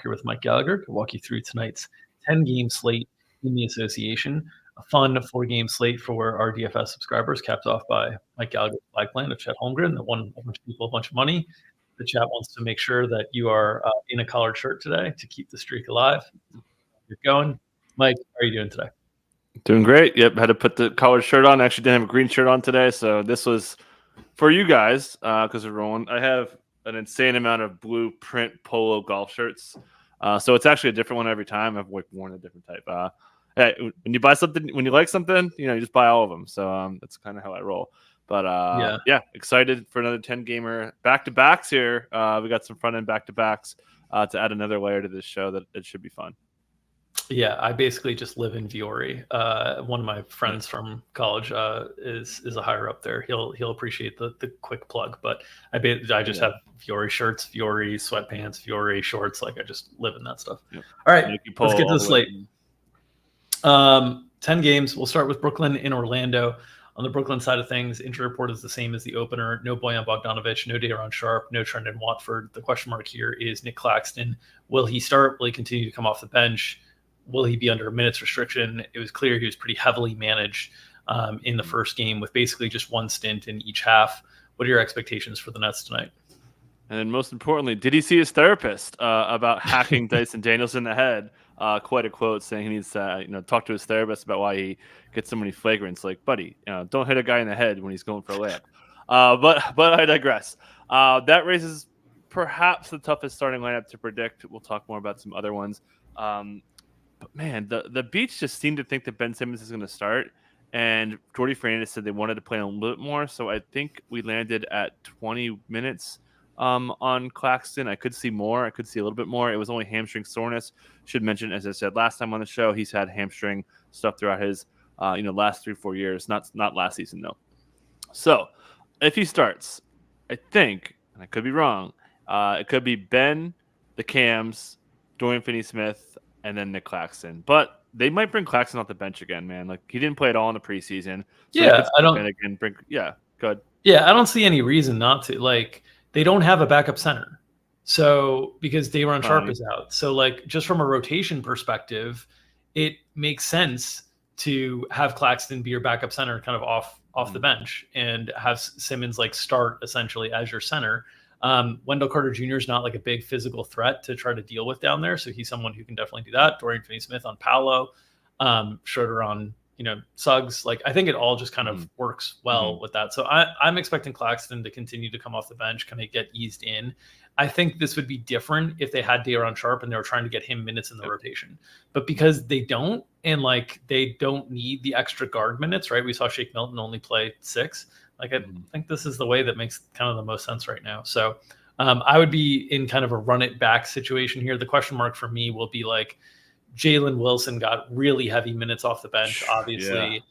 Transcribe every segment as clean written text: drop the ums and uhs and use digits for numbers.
Here with Mike Gallagher to walk you through tonight's 10-game slate in the association. A fun 4-game slate for our DFS subscribers, capped off by Mike Gallagher's flag plan of Chet Holmgren that won a bunch of people a bunch of money. The chat wants to make sure that you are in a collared shirt today to keep the streak alive. You're going. Mike, how are you doing today? Doing great. Yep, had to put the collared shirt on. Actually didn't have a green shirt on today, so this was for you guys because we're rolling. I have an insane amount of blue print polo golf shirts. So it's actually a different one every time. I've worn a different type. Hey, when you buy something, when you like something, you just buy all of them. So that's kind of how I roll. But yeah, excited for another 10-gamer back-to-backs here. We got some front-end back-to-backs to add another layer to this show that it should be fun. Yeah, I basically just live in Viore. One of my friends from college is a higher up there. He'll appreciate the quick plug, but I just have Viore shirts, Viore sweatpants, Viore shorts. Like I just live in that stuff. Yep. All right, let's get to the slate. 10 games. We'll start with Brooklyn in Orlando. On the Brooklyn side of things, injury report is the same as the opener. No Bojan Bogdanovic, no Daron Sharp, no Trendon Watford. The question mark here is Nick Claxton. Will he start? Will he continue to come off the bench? Will he be under a minutes restriction? It was clear he was pretty heavily managed in the first game with basically just one stint in each half. What are your expectations for the Nets tonight? And most importantly, did he see his therapist about hacking Dyson Daniels in the head? Quite a quote saying he needs to talk to his therapist about why he gets so many flagrants. Like, buddy, don't hit a guy in the head when he's going for a layup. But I digress. That raises perhaps the toughest starting lineup to predict. We'll talk more about some other ones. But man, the Beach just seemed to think that Ben Simmons is going to start, and Jordy Fernandez said they wanted to play a little bit more. So I think we landed at 20 minutes on Claxton. I could see more. I could see a little bit more. It was only hamstring soreness. Should mention, as I said last time on the show, he's had hamstring stuff throughout his last 3-4 years. Not last season though. So if he starts, I think, and I could be wrong, it could be Ben, the Cams, Dorian Finney-Smith, and then Nick Claxton. But they might bring Claxton off the bench again, man. Like he didn't play at all in the preseason. So yeah, I don't. Go ahead. Yeah, I don't see any reason not to. Like they don't have a backup center, so because Daron Sharp is out. So like just from a rotation perspective, it makes sense to have Claxton be your backup center, kind of off the bench, and have Simmons like start essentially as your center. Wendell Carter Jr. is not like a big physical threat to try to deal with down there. So he's someone who can definitely do that. Dorian Finney-Smith on Paolo, Schroeder on, Suggs. Like, I think it all just kind of works well with that. So I'm expecting Claxton to continue to come off the bench, kind of get eased in. I think this would be different if they had Daron Sharp and they were trying to get him minutes in the rotation. But because they don't, and like they don't need the extra guard minutes, right? We saw Shake Milton only play 6. Like, I think this is the way that makes kind of the most sense right now. So I would be in kind of a run it back situation here. The question mark for me will be like Jalen Wilson got really heavy minutes off the bench. Obviously,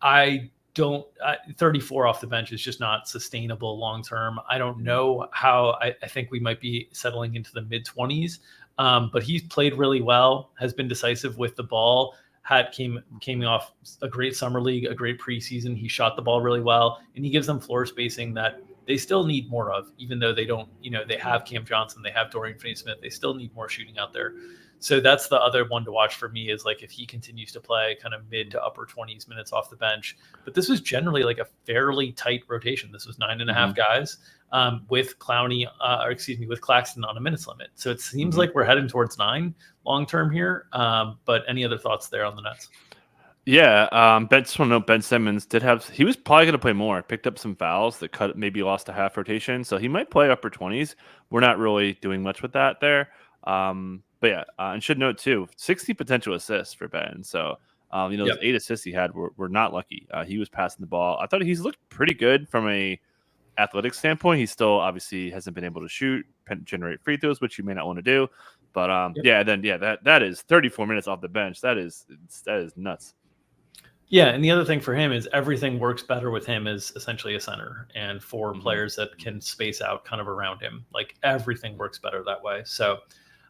yeah. 34 off the bench is just not sustainable long term. I don't know how. I think we might be settling into the mid 20s, but he's played really well, has been decisive with the ball. Came off a great summer league, a great preseason. He shot the ball really well, and he gives them floor spacing that they still need more of, even though they don't, they have Cam Johnson, they have Dorian Finney-Smith, they still need more shooting out there. So that's the other one to watch for me, is like if he continues to play kind of mid to upper 20s minutes off the bench. But this was generally like a fairly tight rotation. This was 9.5 guys with with Claxton on a minutes limit. So it seems like we're heading towards 9 long term here. But any other thoughts there on the Nets? Yeah, Ben Simmons he was probably going to play more. Picked up some fouls that maybe lost a half rotation, so he might play upper 20s. We're not really doing much with that there. But yeah, and should note too, 60 potential assists for Ben. So those 8 assists he had were not lucky. He was passing the ball. I thought he's looked pretty good from a athletic standpoint. He still obviously hasn't been able to shoot, generate free throws, which you may not want to do. But that is 34 minutes off the bench. That is nuts. Yeah, and the other thing for him is everything works better with him as essentially a center and 4 players that can space out kind of around him. Like everything works better that way. So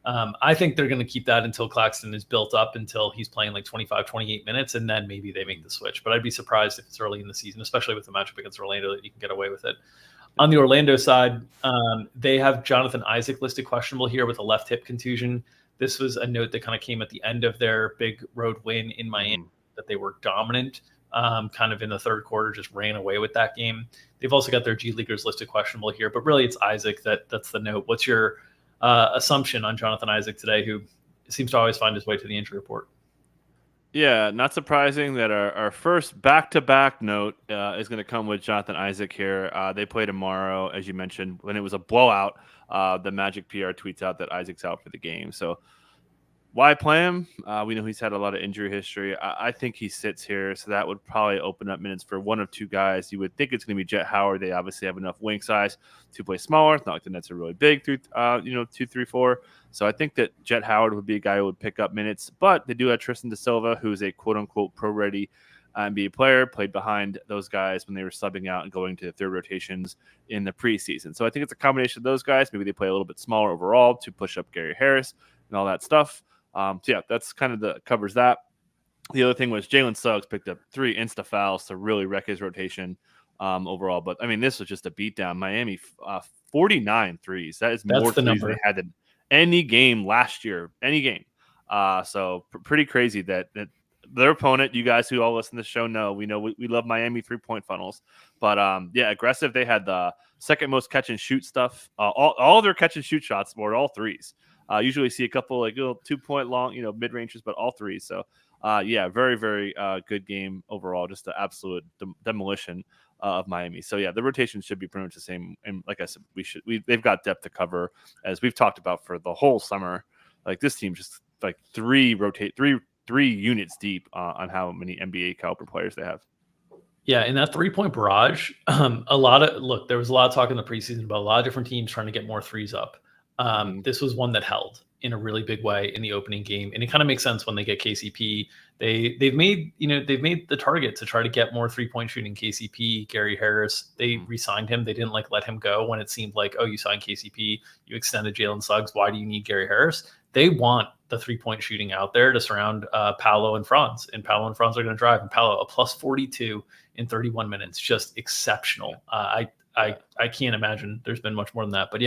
I think they're going to keep that until Claxton is built up, until he's playing like 25, 28 minutes, and then maybe they make the switch. But I'd be surprised if it's early in the season, especially with the matchup against Orlando, that you can get away with it. On the Orlando side, they have Jonathan Isaac listed questionable here with a left hip contusion. This was a note that kind of came at the end of their big road win in Miami, that they were dominant kind of in the third quarter, just ran away with that game. They've also got their G Leaguers listed questionable here, but really it's Isaac that's the note. What's your assumption on Jonathan Isaac today, who seems to always find his way to the injury report? Yeah, not surprising that our first back-to-back note is going to come with Jonathan Isaac here. They play tomorrow, as you mentioned, when it was a blowout. The Magic PR tweets out that Isaac's out for the game. So why play him? We know he's had a lot of injury history. I think he sits here, so that would probably open up minutes for one of two guys. You would think it's going to be Jet Howard. They obviously have enough wing size to play smaller. It's not like the Nets are really big through, 2, 3, 4. So I think that Jet Howard would be a guy who would pick up minutes. But they do have Tristan Da Silva, who is a quote-unquote pro-ready NBA player, played behind those guys when they were subbing out and going to the third rotations in the preseason. So I think it's a combination of those guys. Maybe they play a little bit smaller overall to push up Gary Harris and all that stuff. So yeah, that's kind of covers that. The other thing was Jalen Suggs picked up 3 insta fouls to really wreck his rotation overall. But I mean, this was just a beatdown. Miami 49 threes. That's more threes than they had in any game last year. Any game. So pretty crazy that their opponent, you guys who all listen to the show know we love Miami 3-point funnels. But yeah, aggressive. They had the second most catch and shoot stuff. All their catch and shoot shots were all threes. Usually see a couple like little 2-point long, mid ranges, but all threes. So yeah, very, very good game overall. Just the absolute demolition of Miami. So yeah, the rotation should be pretty much the same. And like I said, they've got depth to cover, as we've talked about for the whole summer. Like this team just like three units deep on how many NBA caliber players they have. Yeah, in that 3-point barrage, there was a lot of talk in the preseason about a lot of different teams trying to get more threes up. This was one that held in a really big way in the opening game, and it kind of makes sense when they get KCP. They've made the target to try to get more 3-point shooting. KCP, Gary Harris, they re-signed him. They didn't let him go when it seemed like, oh, you signed KCP, you extended Jalen Suggs. Why do you need Gary Harris? They want the 3-point shooting out there to surround Paolo and Franz, and Paolo and Franz are going to drive. And Paolo a plus 42 in 31 minutes, just exceptional. I can't imagine there's been much more than that. But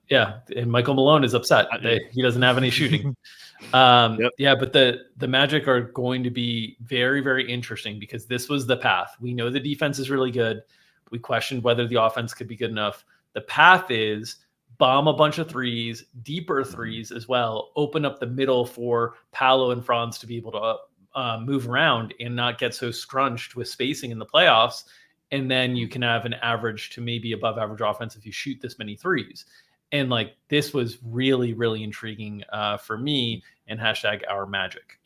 yeah, and Michael Malone is upset. He doesn't have any shooting. Yep. Yeah, but the Magic are going to be very, very interesting because this was the path. We know the defense is really good. We questioned whether the offense could be good enough. The path is bomb a bunch of threes, deeper threes as well, open up the middle for Paolo and Franz to be able to move around and not get so scrunched with spacing in the playoffs. And then you can have an average to maybe above average offense if you shoot this many threes. And this was really, really intriguing for me, and #our Magic.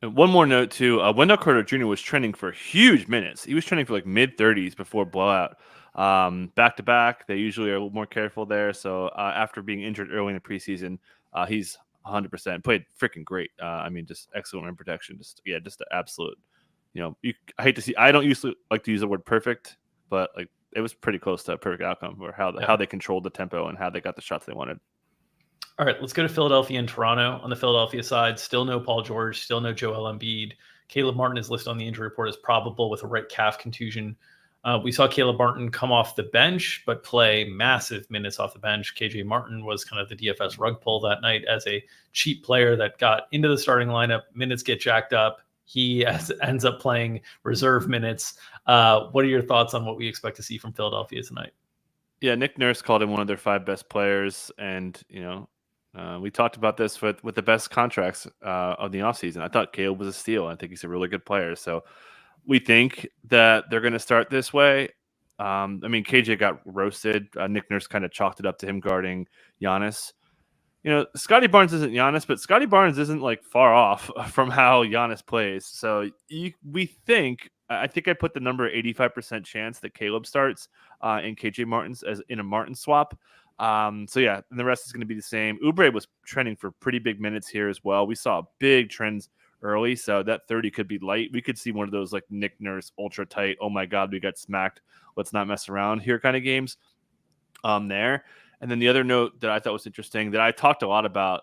And one more note too, Wendell Carter Jr. was trending for huge minutes. He was trending for mid 30s before blowout. Back to back, they usually are a little more careful there. So after being injured early in the preseason, he's 100% played freaking great. I mean, just excellent rim protection. Just the absolute. I hate to see. I don't usually like to use the word perfect, but it was pretty close to a perfect outcome for how they controlled the tempo and how they got the shots they wanted. All right, let's go to Philadelphia and Toronto. On the Philadelphia side, still no Paul George, still no Joel Embiid. Caleb Martin is listed on the injury report as probable with a right calf contusion. We saw Caleb Martin come off the bench, but play massive minutes off the bench. KJ Martin was kind of the DFS rug pull that night as a cheap player that got into the starting lineup. Minutes get jacked up. He ends up playing reserve minutes. What are your thoughts on what we expect to see from Philadelphia tonight? Yeah, Nick Nurse called him one of their 5 best players. And, we talked about this with the best contracts of the offseason. I thought Caleb was a steal. I think he's a really good player. So we think that they're going to start this way. KJ got roasted. Nick Nurse kind of chalked it up to him guarding Giannis. Scotty Barnes isn't Giannis, but Scotty Barnes isn't far off from how Giannis plays. So we think, I think I put the number 85% chance that Caleb starts in KJ Martin's as in a Martin swap. So yeah, and the rest is going to be the same. Oubre was trending for pretty big minutes here as well. We saw big trends early, so that 30 could be light. We could see one of those Nick Nurse ultra tight, oh my God, we got smacked, let's not mess around here kind of games there. And then the other note that I thought was interesting that I talked a lot about,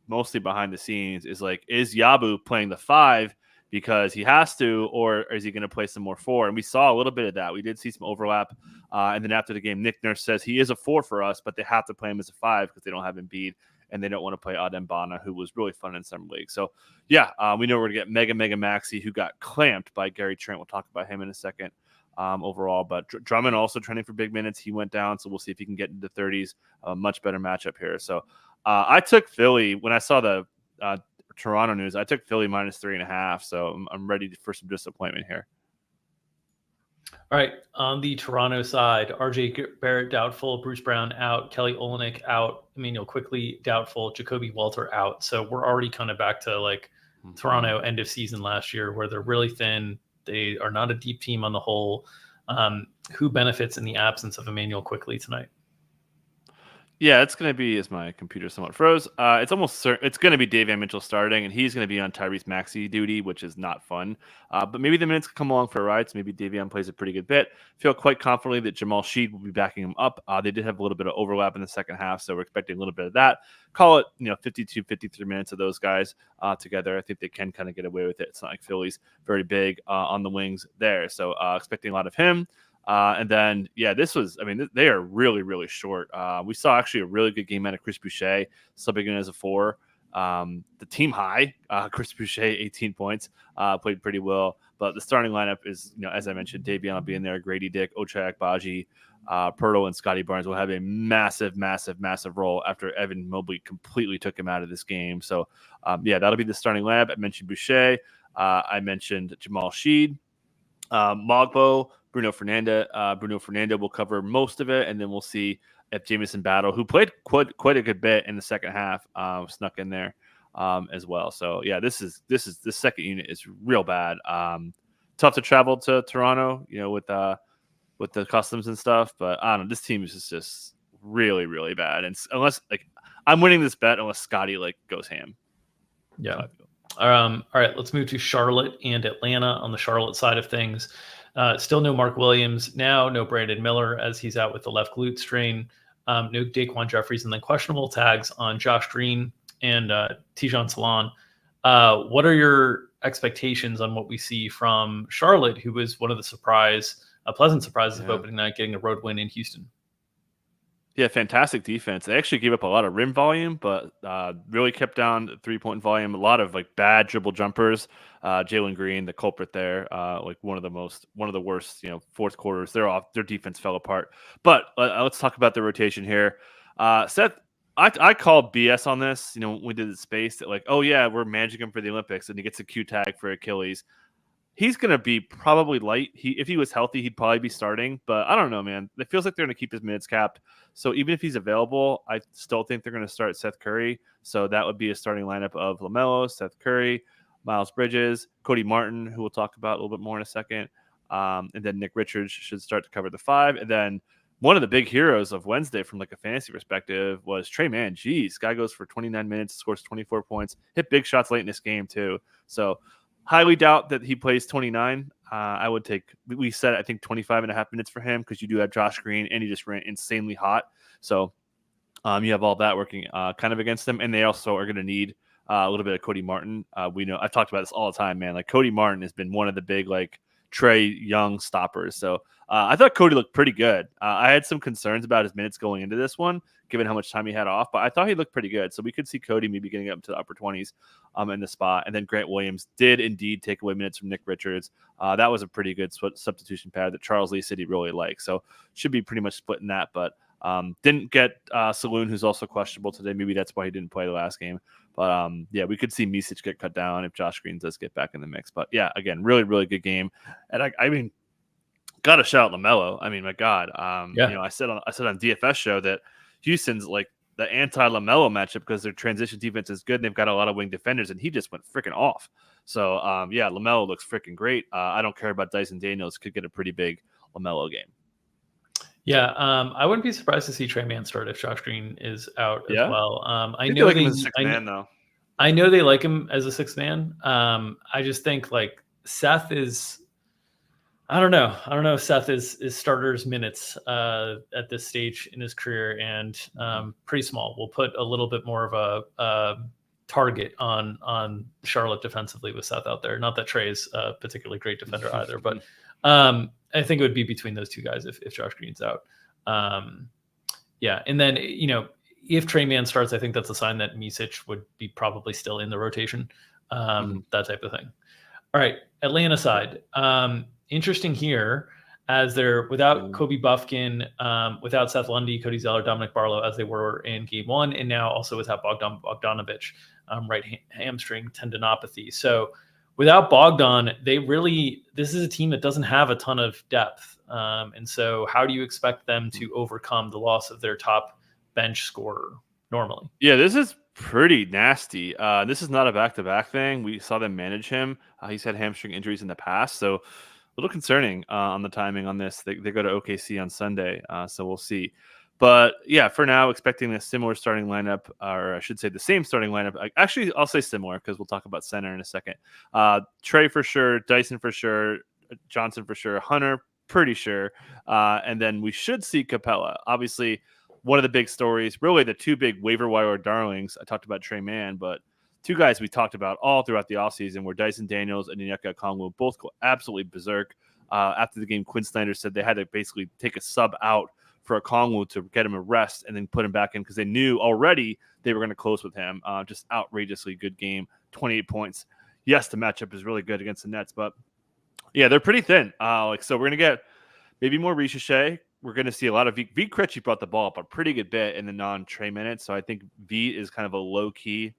mostly behind the scenes, is is Yabu playing the 5 because he has to, or is he going to play some more 4? And we saw a little bit of that. We did see some overlap. And then after the game, Nick Nurse says he is a 4 for us, but they have to play him as a 5 because they don't have Embiid and they don't want to play Adem Bana, who was really fun in summer league. So, yeah, we know we're going to get Mega Maxey, who got clamped by Gary Trent. We'll talk about him in a second overall. But Drummond also trending for big minutes. He went down, so we'll see if he can get into the 30s. A much better matchup here. So I took Philly when I saw the Toronto news. I took Philly -3.5, so I'm ready for some disappointment here. All right, on the Toronto side, RJ Barrett doubtful, Bruce Brown out, Kelly Olynyk out, Emmanuel Quickly doubtful, Jacoby Walter out. So we're already kind of back to like Toronto end of season last year, where they're really thin. They are not a deep team on the whole. Who benefits in the absence of Emmanuel Quickly tonight? Yeah, it's going to be, as my computer somewhat froze, it's almost certain it's going to be Davion Mitchell starting, and he's going to be on Tyrese Maxey duty, which is not fun. But maybe the minutes come along for a ride, so maybe Davion plays a pretty good bit. Feel quite confidently that Jamal Sheed will be backing him up. They did have a little bit of overlap in the second half, so we're expecting a little bit of that. Call it, 52, 53 minutes of those guys together. I think they can kind of get away with it. It's not like Philly's very big on the wings there, so expecting a lot of him. And then, they are really, really short. We saw actually a really good game out of Chris Boucher, subbing in as a 4. The team high, Chris Boucher, 18 points, played pretty well. But the starting lineup is, as I mentioned, Davion will be in there, Grady Dick, Ochai Agbaji, Pirtle, and Scotty Barnes will have a massive, massive, massive role after Evan Mobley completely took him out of this game. So, that'll be the starting lineup. I mentioned Boucher. I mentioned Jamal Sheed, Mogbo, Bruno Fernando will cover most of it, and then we'll see if Jamison Battle, who played quite a good bit in the second half, snuck in there as well. So this second unit is real bad. Tough to travel to Toronto, with the customs and stuff, but I don't know. This team is just really, really bad, and unless I'm winning this bet unless Scotty goes ham. Yeah. All right, let's move to Charlotte and Atlanta on the Charlotte side of things. Still no Mark Williams now, no Brandon Miller as he's out with the left glute strain, no Daquan Jeffries, and then questionable tags on Josh Green and Tijon Salon. What are your expectations on what we see from Charlotte, who was one of the pleasant surprises of opening night, getting a road win in Houston? Yeah, fantastic defense. They actually gave up a lot of rim volume, but really kept down the 3-point volume. A lot of bad dribble jumpers. Jalen Green, the culprit there, one of the worst, fourth quarters. Their defense fell apart. But let's talk about the rotation here. Seth, I called BS on this. When we did the space that we're managing him for the Olympics, and he gets a Q tag for Achilles. He's going to be probably light. If he was healthy, he'd probably be starting. But I don't know, man. It feels like they're going to keep his minutes capped. So even if he's available, I still think they're going to start Seth Curry. So that would be a starting lineup of LaMelo, Seth Curry, Miles Bridges, Cody Martin, who we'll talk about a little bit more in a second. And then Nick Richards should start to cover the 5. And then one of the big heroes of Wednesday from a fantasy perspective was Trey Mann. Jeez, guy goes for 29 minutes, scores 24 points, hit big shots late in this game too. So highly doubt that he plays 29. I would we said, I think 25.5 minutes for him because you do have Josh Green and he just ran insanely hot. So you have all that working kind of against them. And they also are going to need a little bit of Cody Martin. We know I've talked about this all the time, man. Cody Martin has been one of the big Trey Young stoppers. So I thought Cody looked pretty good. I had some concerns about his minutes going into this one, given how much time he had off, but I thought he looked pretty good. So we could see Cody maybe getting up to the upper 20s in the spot. And then Grant Williams did indeed take away minutes from Nick Richards. That was a pretty good substitution pad that Charles Lee said he really liked. So should be pretty much splitting that, but didn't get Saloon, who's also questionable today. Maybe that's why he didn't play the last game. But we could see Micic get cut down if Josh Green does get back in the mix. But yeah, again, really, really good game. And I mean, got to shout out LaMelo. I mean, my God. I said on DFS show that Houston's the anti-LaMelo matchup because their transition defense is good and they've got a lot of wing defenders, and he just went freaking off. So LaMelo looks freaking great. I don't care about Dyson Daniels. Could get a pretty big LaMelo game. Yeah, I wouldn't be surprised to see Trey Mann start if Josh Green is out as well. I know they like him as a sixth man, though. I know they like him as a sixth man. I just think Seth is. I don't know if Seth is starter's minutes at this stage in his career, and pretty small. We'll put a little bit more of a target on Charlotte defensively with Seth out there. Not that Trey is a particularly great defender either, but I think it would be between those two guys if Josh Green's out. And then if Trey Mann starts, I think that's a sign that Micic would be probably still in the rotation, that type of thing. All right, Atlanta side. Interesting here, as they're without Kobe Buffkin, without Seth Lundy, Cody Zeller, Dominic Barlow, as they were in Game 1, and now also without Bogdan Bogdanovic, right hamstring tendinopathy. So without Bogdan, this is a team that doesn't have a ton of depth. And so how do you expect them to overcome the loss of their top bench scorer normally? Yeah, this is pretty nasty. This is not a back-to-back thing. We saw them manage him. He's had hamstring injuries in the past, so a little concerning on the timing on this. They go to OKC on Sunday, so we'll see. But yeah, for now, expecting a similar starting lineup, or I should say the same starting lineup. Actually, I'll say similar because we'll talk about center in a second. Trey for sure, Dyson for sure, Johnson for sure, Hunter pretty sure, and then we should see Capella. Obviously, one of the big stories, really the two big waiver wire darlings. I talked about Trey Mann, but two guys we talked about all throughout the offseason were Dyson Daniels and Onyeka Okongwu, both go absolutely berserk. After the game, Quinn Snyder said they had to basically take a sub out for Okongwu to get him a rest and then put him back in because they knew already they were going to close with him. Just outrageously good game, 28 points. Yes, the matchup is really good against the Nets, but yeah, they're pretty thin. So we're going to get maybe more Ricochet. We're going to see a lot of V. Krejci brought the ball up a pretty good bit in the non-Trey minutes, so I think V is kind of a low-key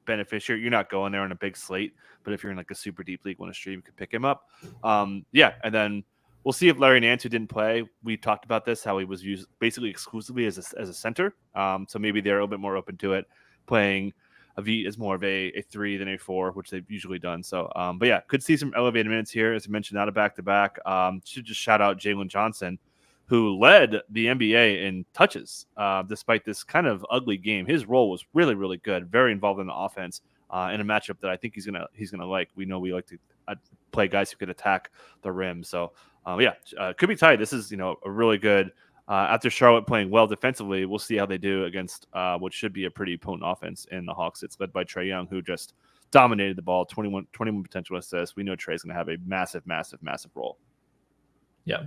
beneficiary. You're not going there on a big slate, but if you're in like a super deep league, want to stream, you can pick him up. And then we'll see if Larry Nance, who didn't play, we talked about this, how he was used basically exclusively as a center. So maybe they're a little bit more open to it, playing a V is more of a 3 than a 4, which they've usually done. So, but yeah, could see some elevated minutes here. As I mentioned, not a back-to-back. Should just shout out Jalen Johnson, who led the NBA in touches despite this kind of ugly game. His role was really, really good, very involved in the offense in a matchup that I think he's gonna like. We know we like to play guys who could attack the rim. So, could be tight. This is a really good. After Charlotte playing well defensively, we'll see how they do against what should be a pretty potent offense in the Hawks. It's led by Trae Young, who just dominated the ball, 21 potential assists. We know Trae's going to have a massive, massive, massive role. Yeah.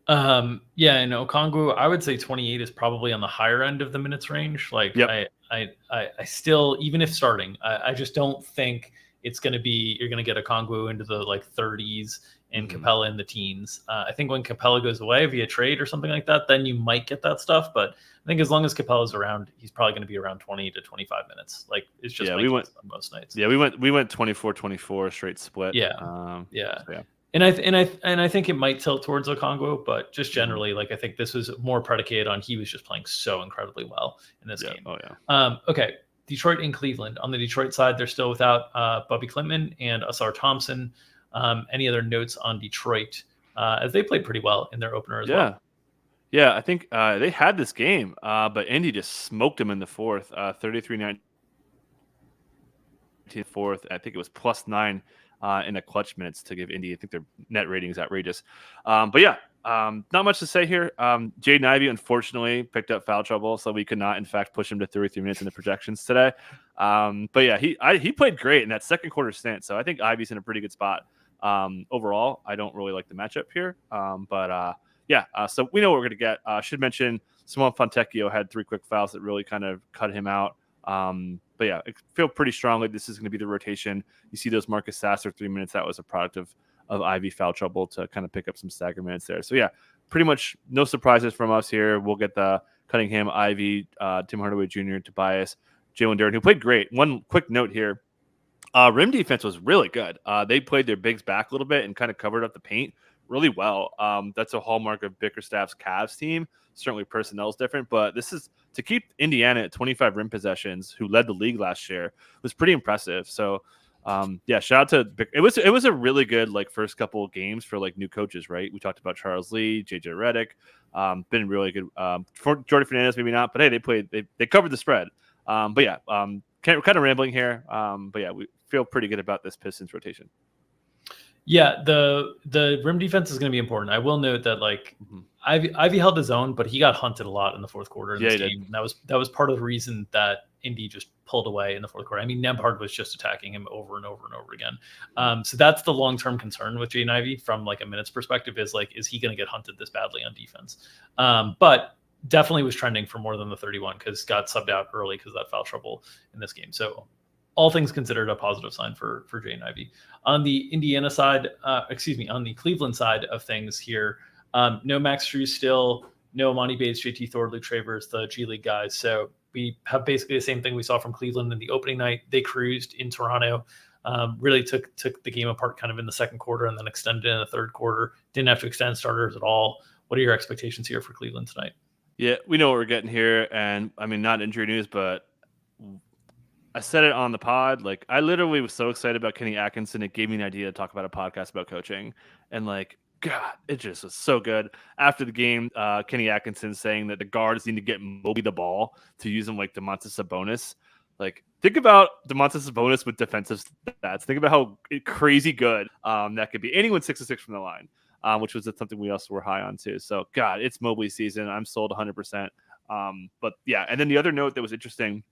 And Okongwu, I would say 28 is probably on the higher end of the minutes range. Like, yep. I still, even if starting, I just don't think it's going to be, you're going to get Okongwu into the like 30s and Capella in the teens. I think when Capella goes away via trade or something like that, then you might get that stuff. But I think as long as Capella's around, he's probably going to be around 20 to 25 minutes. Like, it's just we went on most nights. Yeah, we went 24-24 straight split. Yeah. And I think it might tilt towards Okongwu, but just generally, like, I think this was more predicated on he was just playing so incredibly well in this game. Oh yeah. Okay. Detroit and Cleveland. On the Detroit side, they're still without Bobby Klintman and Asar Thompson. Any other notes on Detroit as they played pretty well in their opener as well? Yeah, I think they had this game, but Indy just smoked them in the fourth, 33-19 fourth. I think it was +9 in the clutch minutes to give Indy. I think their net rating is outrageous. Not much to say here. Jaden Ivey, unfortunately, picked up foul trouble, so we could not, in fact, push him to 33 minutes in the projections today. He played great in that second quarter stint, so I think Ivey's in a pretty good spot. Overall, I don't really like the matchup here. So we know what we're going to get. Should mention Simone Fontecchio had 3 quick fouls that really kind of cut him out. I feel pretty strongly this is going to be the rotation. You see those Marcus Sasser 3 minutes. That was a product of Ivy foul trouble to kind of pick up some stagger minutes there. So yeah, pretty much no surprises from us here. We'll get the Cunningham, Ivy, Tim Hardaway Jr., Tobias, Jalen Duren, who played great. One quick note here. Rim defense was really good. They played their bigs back a little bit and kind of covered up the paint really well. That's a hallmark of Bickerstaff's Cavs team. Certainly personnel is different, but this is to keep Indiana at 25 rim possessions, who led the league last year, was pretty impressive. So shout out to it was a really good first couple of games for new coaches, right? We talked about Charles Lee, JJ Redick, been really good for Jordi Fernandez, maybe not, but hey, they covered the spread. Kind of rambling here. We feel pretty good about this Pistons rotation. Yeah, the rim defense is going to be important. I will note that Ivy held his own, but he got hunted a lot in the fourth quarter in this game. And that was part of the reason that Indy just pulled away in the fourth quarter. I mean, Nembhard was just attacking him over and over and over again. So that's the long-term concern with Jaden Ivey from like a minutes perspective is like, is he going to get hunted this badly on defense? But definitely was trending for more than the 31 because got subbed out early because of that foul trouble in this game. So all things considered, a positive sign for Jaden Ivey. On the Indiana side, on the Cleveland side of things here, no Max Strus still, no Monty Bates, JT Thor, Luke Travers, the G League guys. So we have basically the same thing we saw from Cleveland in the opening night. They cruised in Toronto, really took the game apart kind of in the second quarter and then extended in the third quarter. Didn't have to extend starters at all. What are your expectations here for Cleveland tonight? Yeah, we know what we're getting here. And I mean, not injury news, but I said it on the pod. Like, I literally was so excited about Kenny Atkinson. It gave me an idea to talk about a podcast about coaching. And like, God, it just was so good. After the game, Kenny Atkinson saying that the guards need to get Moby the ball to use him like Domantas Sabonis. Like, think about Domantas Sabonis with defensive stats. Think about how crazy good that could be. Anyone 6 of 6 from the line, which was something we also were high on too. So, God, it's Mobley season. I'm sold 100%. But yeah, and then the other note that was interesting,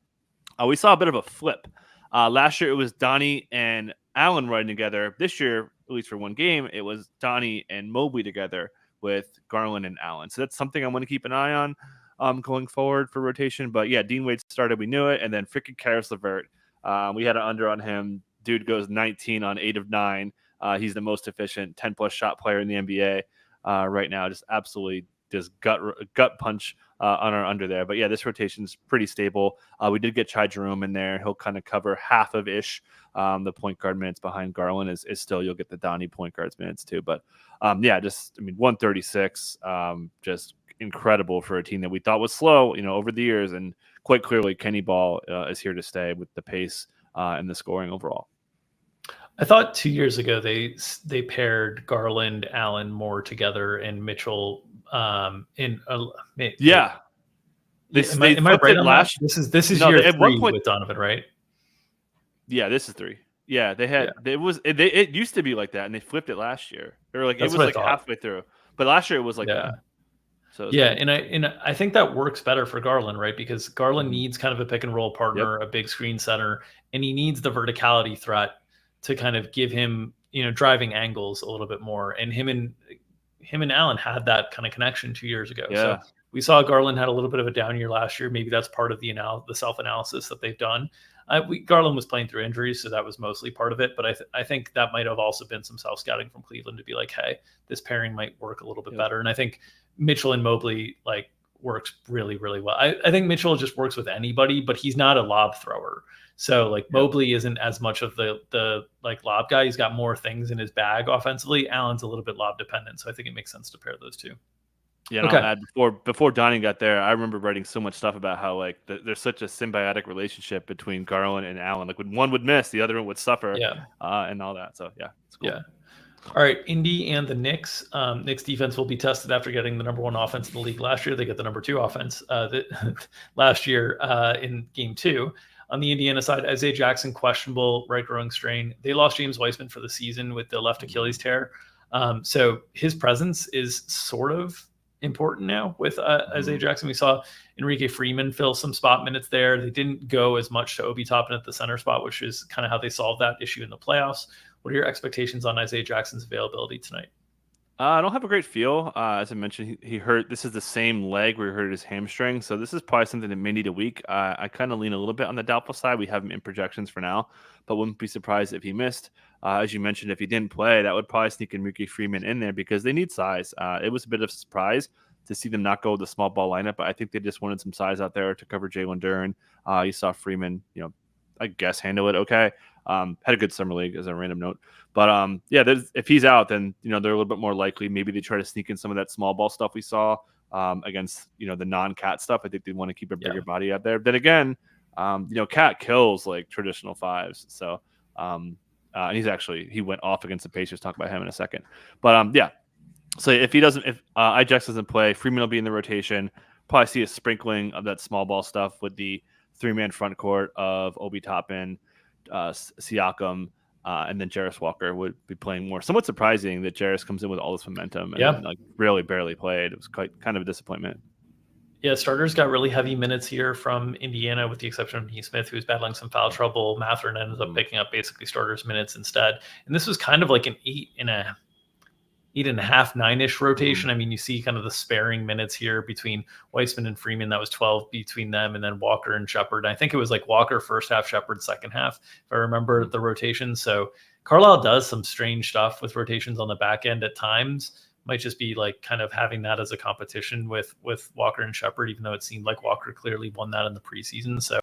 we saw a bit of a flip. Last year, it was Donnie and Allen running together. This year, at least for one game, it was Donnie and Mobley together with Garland and Allen. So that's something I want to keep an eye on going forward for rotation. But yeah, Dean Wade started. We knew it. And then freaking Karis LeVert. We had an under on him. Dude goes 19 on 8 of 9. He's the most efficient 10-plus shot player in the NBA right now. Just absolutely just gut punch on our under there. But yeah, this rotation is pretty stable. We did get Chai Jerome in there. He'll kind of cover half of ish. The point guard minutes behind Garland is still, you'll get the Donnie point guards minutes too. But yeah, just, I mean, 136, just incredible for a team that we thought was slow, over the years. And quite clearly Kenny Ball is here to stay with the pace and the scoring overall. I thought 2 years ago they paired Garland, Allen more together, and Mitchell in yeah. Am I right on last? This is year 3 with Donovan, right? Yeah, this is 3. Yeah, they had it used to be like that, and they flipped it last year. They were like, it was like halfway through, but last year it was like that. So yeah, and I think that works better for Garland, right? Because Garland needs kind of a pick and roll partner, a big screen center, and he needs the verticality threat to kind of give him, driving angles a little bit more. And him and Allen had that kind of connection 2 years ago. Yeah. So we saw Garland had a little bit of a down year last year. Maybe that's part of the self-analysis that they've done. Garland was playing through injuries, so that was mostly part of it. But I think that might have also been some self-scouting from Cleveland to be like, hey, this pairing might work a little bit better. And I think Mitchell and Mobley works really, really well. I think Mitchell just works with anybody, but he's not a lob thrower. So Mobley isn't as much of the lob guy. He's got more things in his bag offensively. Allen's a little bit lob dependent. So I think it makes sense to pair those two. Yeah, and I'll add, before Donnie got there, I remember writing so much stuff about how there's such a symbiotic relationship between Garland and Allen. Like when one would miss, the other one would suffer, and all that. So yeah, it's cool. Yeah. All right, Indy and the Knicks. Knicks defense will be tested after getting the number 1 offense in the league last year. They get the number 2 offense last year in game 2. On the Indiana side, Isaiah Jackson, questionable right growing strain. They lost James Wiseman for the season with the left Achilles tear. So his presence is sort of important now with Isaiah Jackson. We saw Enrique Freeman fill some spot minutes there. They didn't go as much to Obi Toppin at the center spot, which is kind of how they solved that issue in the playoffs. What are your expectations on Isaiah Jackson's availability tonight? I don't have a great feel. As I mentioned, he hurt. This is the same leg where he hurt his hamstring. So this is probably something that may need a week. I kind of lean a little bit on the doubtful side. We have him in projections for now, but wouldn't be surprised if he missed. As you mentioned, if he didn't play, that would probably sneak Enrique Freeman in there because they need size. It was a bit of a surprise to see them not go with the small ball lineup, but I think they just wanted some size out there to cover Jalen Duren. You saw Freeman, I guess handle it okay. Had a good summer league as a random note, but if he's out, then they're a little bit more likely. Maybe they try to sneak in some of that small ball stuff we saw against the non-cat stuff. I think they want to keep a bigger body out there. Then again, Cat kills traditional fives, so and he went off against the Pacers. Talk about him in a second, but So if Ijax doesn't play, Freeman will be in the rotation. Probably see a sprinkling of that small ball stuff with the 3-man front court of Obi Toppin, Siakam, and then Jarris Walker would be playing more. Somewhat surprising that Jarris comes in with all this momentum and really barely played. It was kind of a disappointment. Yeah, starters got really heavy minutes here from Indiana, with the exception of Neesmith, who was battling some foul trouble. Mathurin ended up picking up basically starters minutes instead. And this was kind of like an 8.5, 9-ish rotation. I mean, you see kind of the sparing minutes here between Weissman and Freeman. That was 12 between them, and then Walker and Shepherd. I think it was like Walker first half, Shepherd second half, if I remember the rotation. So Carlisle does some strange stuff with rotations on the back end at times. Might just be like kind of having that as a competition with Walker and Shepherd, even though it seemed like Walker clearly won that in the preseason. So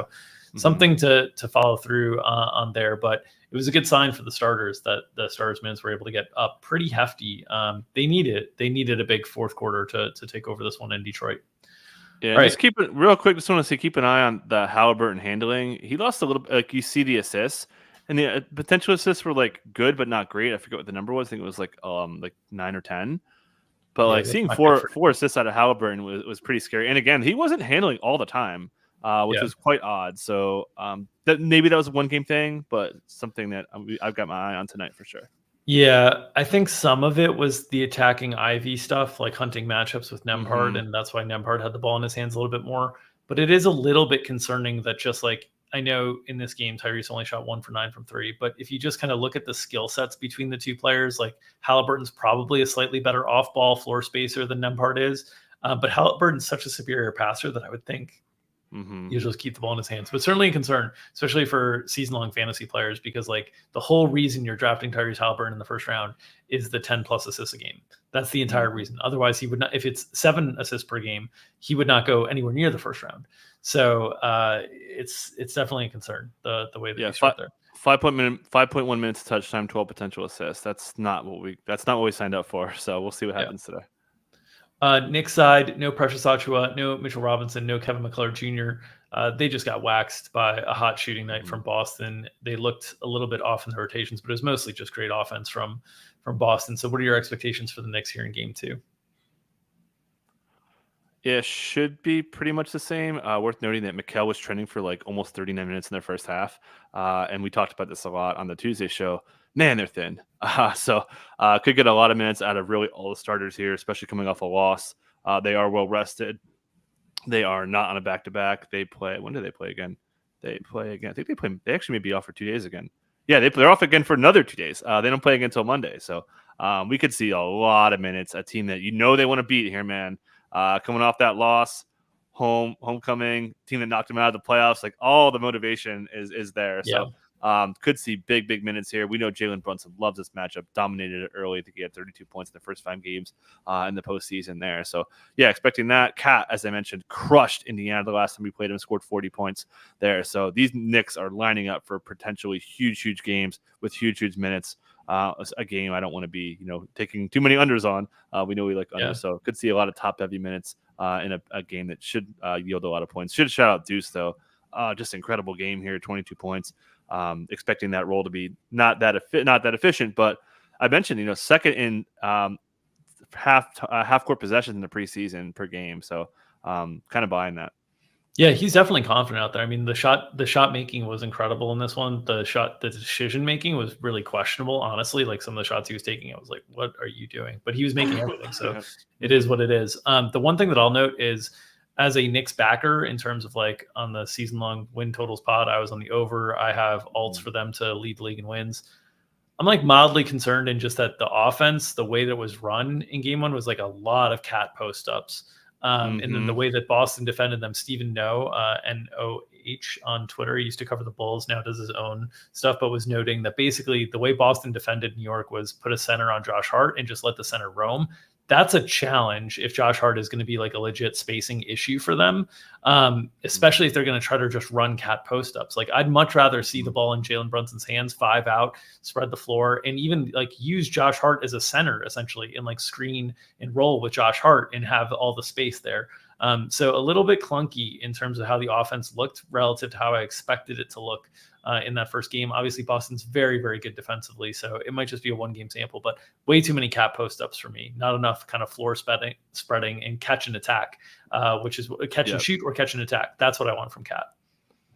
something to follow through on there. But it was a good sign for the starters that the starters minutes were able to get up pretty hefty. They needed a big fourth quarter to take over this one in Detroit. Yeah, just keep it real quick. Just want to say, keep an eye on the Halliburton handling. He lost a little. Like, you see the assists, and the potential assists were like good but not great. I forget what the number was. I think it was like 9 or 10. But like seeing four assists out of Halliburton was pretty scary. And again, he wasn't handling all the time, which was quite odd. So maybe that was a one-game thing, but something that I've got my eye on tonight for sure. Yeah, I think some of it was the attacking Ivy stuff, like hunting matchups with Nembhard, and that's why Nembhard had the ball in his hands a little bit more. But it is a little bit concerning that just like, I know in this game, Tyrese only shot 1 for 9 from 3, but if you just kind of look at the skill sets between the two players, like Halliburton's probably a slightly better off-ball floor spacer than Nembhard is, but Halliburton's such a superior passer that I would think you just keep the ball in his hands. But certainly a concern, especially for season-long fantasy players, because like the whole reason you're drafting Tyrese Halliburton in the first round is the 10+ assists a game. That's the entire reason. Otherwise, he would not. If it's 7 assists per game, he would not go anywhere near the first round. So it's definitely a concern the way that you start there. 5.1 minutes touch time, 12 potential assists. That's not what we signed up for. So we'll see what happens today. Knicks side, no Precious Achiuwa, no Mitchell Robinson, no Kevin McCullough Jr. They just got waxed by a hot shooting night from Boston. They looked a little bit off in the rotations, but it was mostly just great offense from Boston. So what are your expectations for the Knicks here in game 2? Yeah, should be pretty much the same. Worth noting that Mikal was trending for like almost 39 minutes in their first half. And we talked about this a lot on the Tuesday show. Man, they're thin. So could get a lot of minutes out of really all the starters here, especially coming off a loss. They are well rested. They are not on a back-to-back. They play. When do they play again? They play again. I think they actually may be off for 2 days again. Yeah, they're off again for another 2 days. They don't play again until Monday. So we could see a lot of minutes. A team that they want to beat here, man. Coming off that loss, homecoming, team that knocked them out of the playoffs, like all the motivation is there. Yeah. So could see big minutes here. We know Jalen Brunson loves this matchup, dominated it early. I think he had 32 points in the first 5 games in the postseason there. So yeah, expecting that. Cat, as I mentioned, crushed Indiana the last time we played him, scored 40 points there. So these Knicks are lining up for potentially huge games with huge minutes. A game I don't want to be, taking too many unders on. We know we like unders, so could see a lot of top-heavy minutes in a game that should yield a lot of points. Should shout out Deuce, though. Just incredible game here, 22 points. Expecting that role to be not that efficient, but I mentioned, second in half-court possessions in the preseason per game, so kind of buying that. Yeah, he's definitely confident out there. I mean, the shot making was incredible in this one. The decision making was really questionable, honestly. Like some of the shots he was taking, I was like, "What are you doing?" But he was making everything, so it is what it is. The one thing that I'll note is, as a Knicks backer, in terms of like on the season long win totals pod, I was on the over. I have alts for them to lead the league in wins. I'm like mildly concerned in just that the offense, the way that it was run in game 1 was like a lot of cat post ups. And then the way that Boston defended them, Stephen N-O-H on Twitter, he used to cover the Bulls, now does his own stuff, but was noting that basically the way Boston defended New York was put a center on Josh Hart and just let the center roam. That's a challenge if Josh Hart is going to be like a legit spacing issue for them, especially if they're going to try to just run cat post ups. Like I'd much rather see the ball in Jalen Brunson's hands, 5 out, spread the floor, and even like use Josh Hart as a center essentially, and like screen and roll with Josh Hart and have all the space there. So a little bit clunky in terms of how the offense looked relative to how I expected it to look in that first game. Obviously, Boston's very, very good defensively, so it might just be a 1-game sample, but way too many cat post-ups for me. Not enough kind of floor spreading and catch and attack, which is catch and shoot or catch and attack. That's what I want from Cat.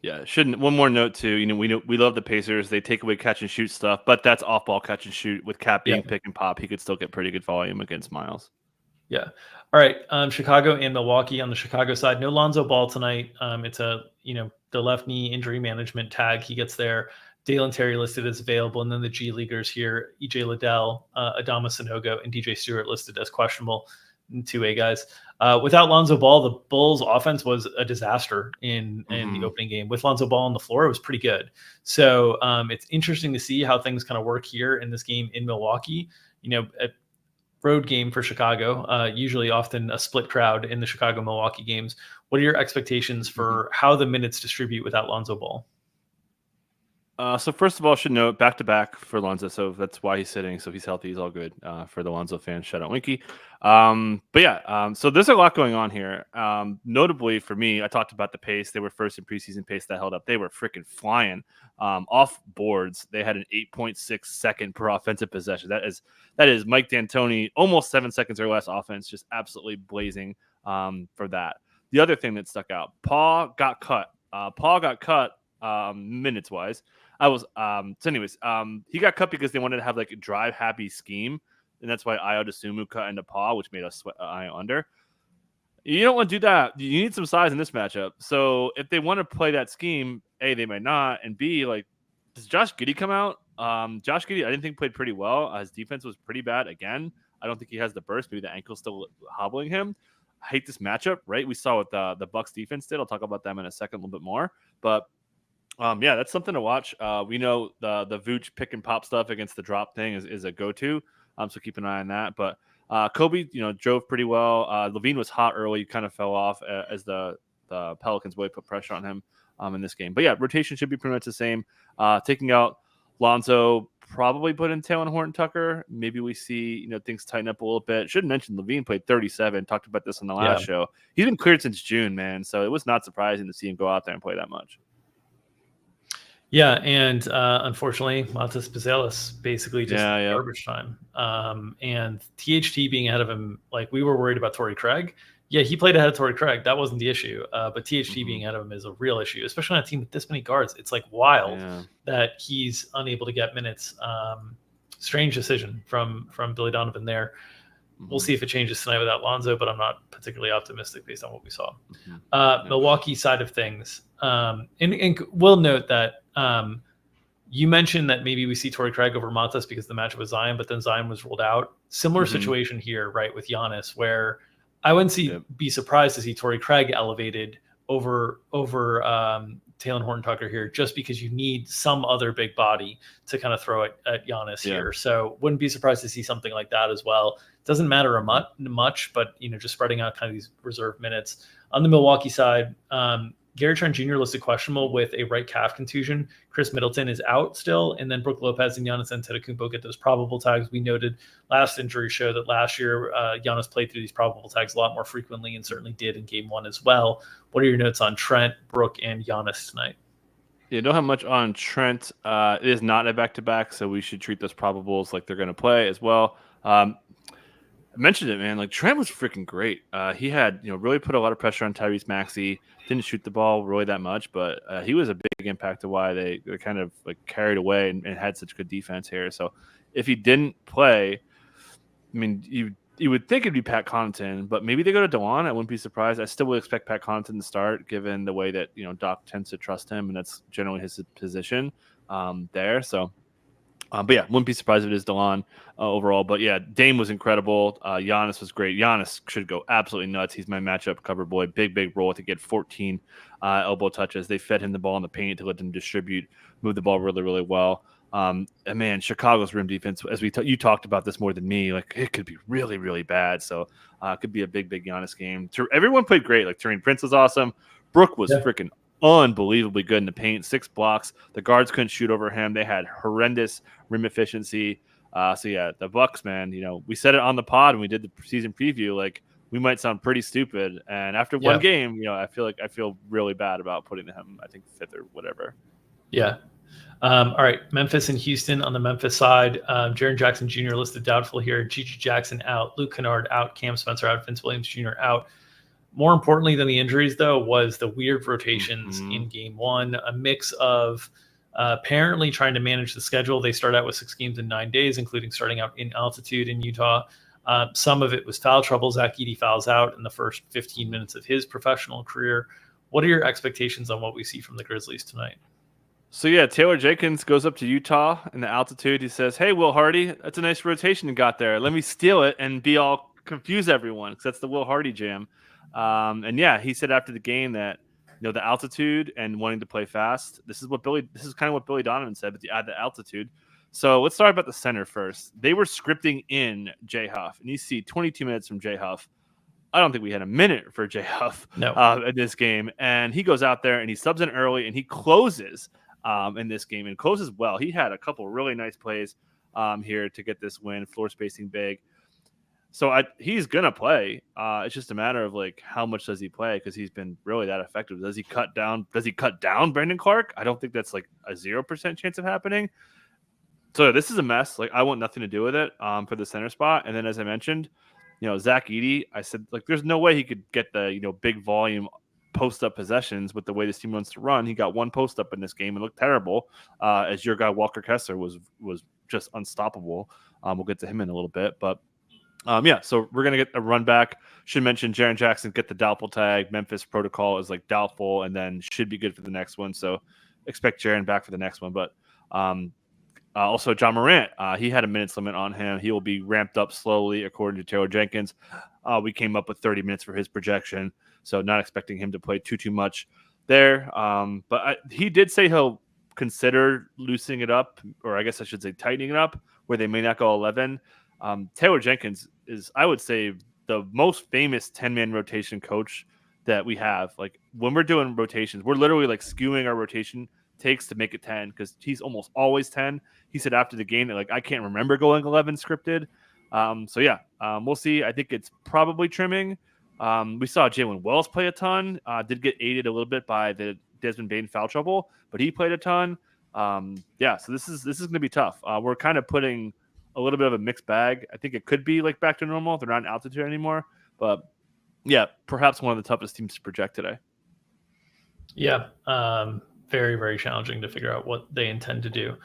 Yeah, one more note too. We love the Pacers. They take away catch and shoot stuff, but that's off-ball catch and shoot. With Cat being pick and pop, he could still get pretty good volume against Miles. Yeah. All right. Chicago and Milwaukee. On the Chicago side, no Lonzo Ball tonight. It's the left knee injury management tag. He gets there. Dalen Terry listed as available, and then the G Leaguers here: EJ Liddell, Adama Sanogo, and DJ Stewart listed as questionable. 2A guys. Without Lonzo Ball, the Bulls' offense was a disaster in the opening game. With Lonzo Ball on the floor, it was pretty good. So it's interesting to see how things kind of work here in this game in Milwaukee. A road game for Chicago, usually often a split crowd in the Chicago-Milwaukee games. What are your expectations for how the minutes distribute without Lonzo Ball? So first of all, I should note back-to-back for Lonzo, so that's why he's sitting. So if he's healthy, he's all good. For the Lonzo fans, shout out Winky. So there's a lot going on here. Notably for me, I talked about the pace. They were first in preseason pace that held up. They were freaking flying off boards. They had an 8.6 second per offensive possession. That is Mike D'Antoni, almost 7 seconds or less offense, just absolutely blazing for that. The other thing that stuck out, Paul got cut. Minutes wise. He got cut because they wanted to have like a drive happy scheme, and that's why Ayo Dosunmu cut into Paul, which made us sweat Ayo under. You don't want to do that. You need some size in this matchup. So if they want to play that scheme, A, they might not, and B, like, does Josh Giddey come out? Josh Giddey, I didn't think played pretty well. His defense was pretty bad again. I don't think he has the burst. Maybe the ankle's still hobbling him. I hate this matchup, right? We saw what the Bucks defense did. I'll talk about them in a second, a little bit more, but. That's something to watch. We know the Vooch pick and pop stuff against the drop thing is a go-to. So keep an eye on that. But Kobe, drove pretty well. Levine was hot early, kind of fell off as the Pelicans really put pressure on him in this game. But yeah, rotation should be pretty much the same. Taking out Lonzo, probably put in Taylor Horton Tucker. Maybe we see things tighten up a little bit. Should mention Levine played 37. Talked about this on the last show. He's been cleared since June, man. So it was not surprising to see him go out there and play that much. Yeah, and unfortunately, Montes Pizelis basically just garbage time. And THT being ahead of him, like we were worried about Torrey Craig. Yeah, he played ahead of Torrey Craig. That wasn't the issue. But THT being ahead of him is a real issue, especially on a team with this many guards. It's like wild that he's unable to get minutes. Strange decision from Billy Donovan there. We'll see if it changes tonight without Lonzo, but I'm not particularly optimistic based on what we saw. Milwaukee side of things. And we'll note that you mentioned that maybe we see Torrey Craig over Montes because the matchup was Zion, but then Zion was ruled out. Similar situation here, right, with Giannis, where I wouldn't be surprised to see Torrey Craig elevated over Taylor Horton Tucker here, just because you need some other big body to kind of throw it at Giannis here. So wouldn't be surprised to see something like that as well. Doesn't matter much, but just spreading out kind of these reserve minutes. On the Milwaukee side, Gary Trent Jr. listed questionable with a right calf contusion. Chris Middleton is out still, and then Brook Lopez and Giannis Antetokounmpo get those probable tags. We noted last injury show that last year Giannis played through these probable tags a lot more frequently, and certainly did in Game 1 as well. What are your notes on Trent, Brook, and Giannis tonight? Yeah, don't have much on Trent. It is not a back-to-back, so we should treat those probables like they're going to play as well. I mentioned it, man. Like Trent was freaking great. He had, really put a lot of pressure on Tyrese Maxey. Didn't shoot the ball really that much, but he was a big impact to why they kind of like carried away and had such good defense here. So if he didn't play, I mean, you would think it'd be Pat Connaughton, but maybe they go to DeJuan. I wouldn't be surprised. I still would expect Pat Connaughton to start, given the way that Doc tends to trust him, and that's generally his position there. So. But yeah, wouldn't be surprised if it is DeLon overall. But yeah, Dame was incredible. Giannis was great. Giannis should go absolutely nuts. He's my matchup cover boy. Big role to get 14 elbow touches. They fed him the ball in the paint to let him distribute, move the ball really well. And man, Chicago's rim defense, as you talked about this more than me, like it could be really bad. So it could be a big Giannis game. Everyone played great. Like Taurean Prince was awesome. Brook was freaking unbelievably good in the paint. 6 blocks. The guards couldn't shoot over him. They had horrendous rim efficiency. So yeah, the Bucks, man, we said it on the pod when we did the season preview, like we might sound pretty stupid. And after one game, I feel really bad about putting him, I think 5th or whatever. Yeah. All right. Memphis and Houston. On the Memphis side, Jaren Jackson Jr. listed doubtful here. Gigi Jackson out. Luke Kennard out. Cam Spencer out. Vince Williams Jr. out. More importantly than the injuries, though, was the weird rotations in Game 1, a mix of apparently trying to manage the schedule. They start out with 6 games in 9 days, including starting out in altitude in Utah. Some of it was foul trouble. Zach Edey fouls out in the first 15 minutes of his professional career. What are your expectations on what we see from the Grizzlies tonight? So, yeah, Taylor Jenkins goes up to Utah in the altitude. He says, hey, Will Hardy, that's a nice rotation you got there. Let me steal it and be all confuse everyone, because that's the Will Hardy jam. And, yeah, he said after the game that, the altitude and wanting to play fast, this is kind of what Billy Donovan said, but at the altitude. So let's start about the center first. They were scripting in Jay Huff, and you see 22 minutes from Jay Huff. I don't think we had a minute for Jay Huff in this game. And he goes out there and he subs in early and he closes in this game and closes well. He had a couple really nice plays here to get this win, floor spacing big. So he's going to play. It's just a matter of how much does he play, because he's been really that effective. Does he cut down Brandon Clark? I don't think that's a 0% chance of happening. So this is a mess. I want nothing to do with it for the center spot. And then, as I mentioned, Zach Edey, I said, there's no way he could get the, big volume post-up possessions with the way this team wants to run. He got one post-up in this game and looked terrible, as your guy Walker Kessler was just unstoppable. We'll get to him in a little bit. But, so we're going to get a run back. Should mention Jaren Jackson get the doubtful tag. Memphis protocol is doubtful and then should be good for the next one. So expect Jaren back for the next one. But also, John Morant, he had a minutes limit on him. He will be ramped up slowly, according to Taylor Jenkins. We came up with 30 minutes for his projection, so not expecting him to play too much there. But he did say he'll consider loosening it up, or I guess I should say tightening it up, where they may not go 11. Taylor Jenkins is, I would say, the most famous 10-man rotation coach that we have. When we're doing rotations, we're literally skewing our rotation takes to make it 10, because he's almost always 10. He said after the game that I can't remember going 11 scripted. We'll see. I think it's probably trimming. We saw Jalen Wells play a ton. Did get aided a little bit by the Desmond Bane foul trouble, but he played a ton. So this is going to be tough. We're kind of putting a little bit of a mixed bag. I think it could be back to normal. They're not in altitude anymore, but perhaps one of the toughest teams to project today. Yeah. Very, very challenging to figure out what they intend to do.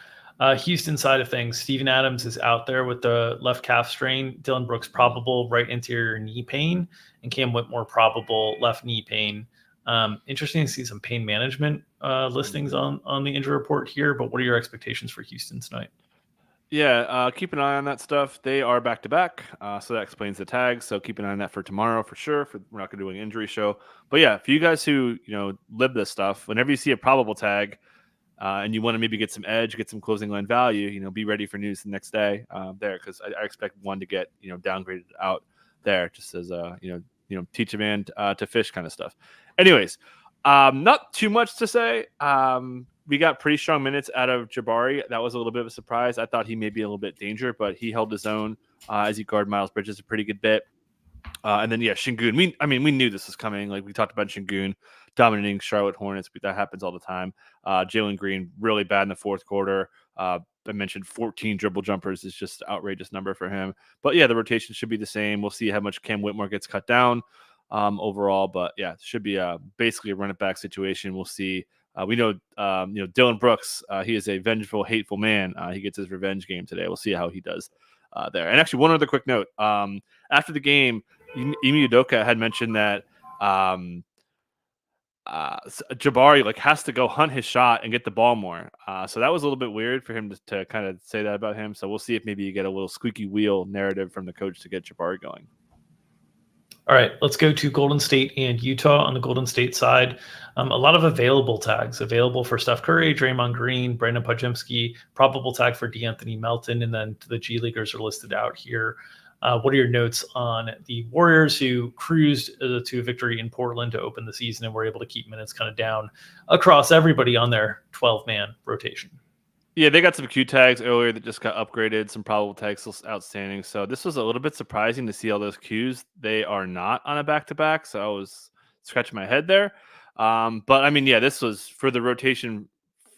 Houston side of things, Steven Adams is out there with the left calf strain. Dylan Brooks probable right interior knee pain, and Cam Whitmore probable left knee pain. Interesting to see some pain management listings on the injury report here, but what are your expectations for Houston tonight? Yeah, keep an eye on that stuff. They are back-to-back, so that explains the tags. So keep an eye on that for tomorrow for sure. We're not going to do an injury show. But yeah, for you guys who live this stuff, whenever you see a probable tag and you want to maybe get some edge, get some closing line value, be ready for news the next day there, because I expect one to get downgraded out there, just as teach a man to fish kind of stuff. Anyways, not too much to say. We got pretty strong minutes out of Jabari. That was a little bit of a surprise. I thought he may be a little bit danger, but he held his own as he guarded Miles Bridges a pretty good bit. And then, Şengün. We knew this was coming. We talked about Şengün dominating Charlotte Hornets, but that happens all the time. Jalen Green, really bad in the fourth quarter. I mentioned 14 dribble jumpers is just an outrageous number for him. But, the rotation should be the same. We'll see how much Cam Whitmore gets cut down overall. But, it should be basically a run-it-back situation. We'll see. We know, Dylan Brooks, he is a vengeful, hateful man. He gets his revenge game today. We'll see how he does there. And actually, one other quick note. After the game, Ime Udoka had mentioned that Jabari has to go hunt his shot and get the ball more. So that was a little bit weird for him to kind of say that about him. So we'll see if maybe you get a little squeaky wheel narrative from the coach to get Jabari going. All right, let's go to Golden State and Utah. On the Golden State side, a lot of available tags available for Steph Curry, Draymond Green, Brandon Podziemski, probable tag for DeAnthony Melton, and then the G Leaguers are listed out here. What are your notes on the Warriors, who cruised to a victory in Portland to open the season and were able to keep minutes kind of down across everybody on their 12-man rotation? Yeah, they got some Q tags earlier that just got upgraded. Some probable tags still outstanding. So this was a little bit surprising to see all those Qs. They are not on a back-to-back, so I was scratching my head there. But, this was for the rotation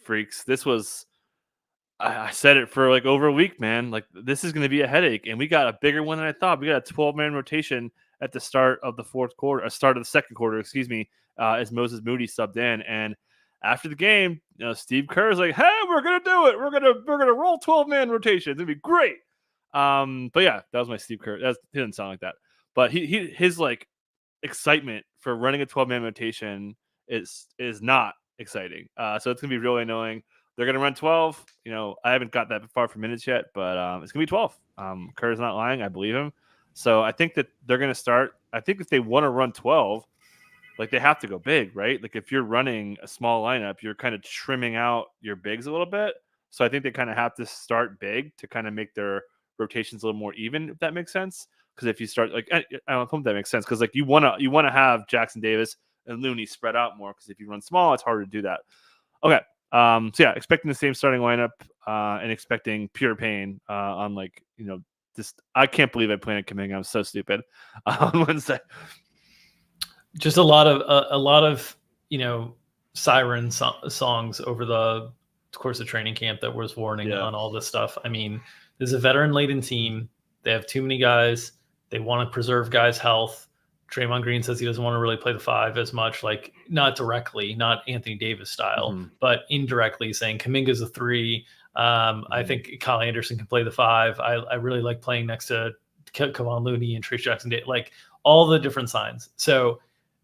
freaks. This was – I said it for over a week, man. This is going to be a headache, and we got a bigger one than I thought. We got a 12-man rotation at the start of the start of the second quarter, as Moses Moody subbed in. And after the game, Steve Kerr is like, "Hey, we're gonna do it. We're gonna roll 12-man rotation. It's gonna be great." But yeah, that was my Steve Kerr. He didn't sound like that. But his like excitement for running a 12-man rotation is not exciting. So it's gonna be really annoying. They're gonna run 12. I haven't got that far from minutes yet, but it's gonna be 12. Kerr's not lying. I believe him. So I think that they're gonna start. I think if they want to run 12, like they have to go big, right? Like if you're running a small lineup, you're kind of trimming out your bigs a little bit. So I think they kind of have to start big to kind of make their rotations a little more even, if that makes sense. Because if you start like, I don't know if that makes sense. Because like you want to have Jackson Davis and Looney spread out more. Because if you run small, it's harder to do that. Okay. So yeah, expecting the same starting lineup and expecting pure pain on like just I can't believe I planned Kuminga. I'm so stupid on Wednesday. Just a lot of siren songs over the course of training camp that was warning on all this stuff. I mean, this is a veteran-laden team. They have too many guys. They want to preserve guys' health. Draymond Green says he doesn't want to really play the 5 as much, like not directly, not Anthony Davis style, but indirectly saying Kuminga's a 3. I think Kyle Anderson can play the 5. I really like playing next to Kevon Looney and Trace Jackson, like all the different signs. So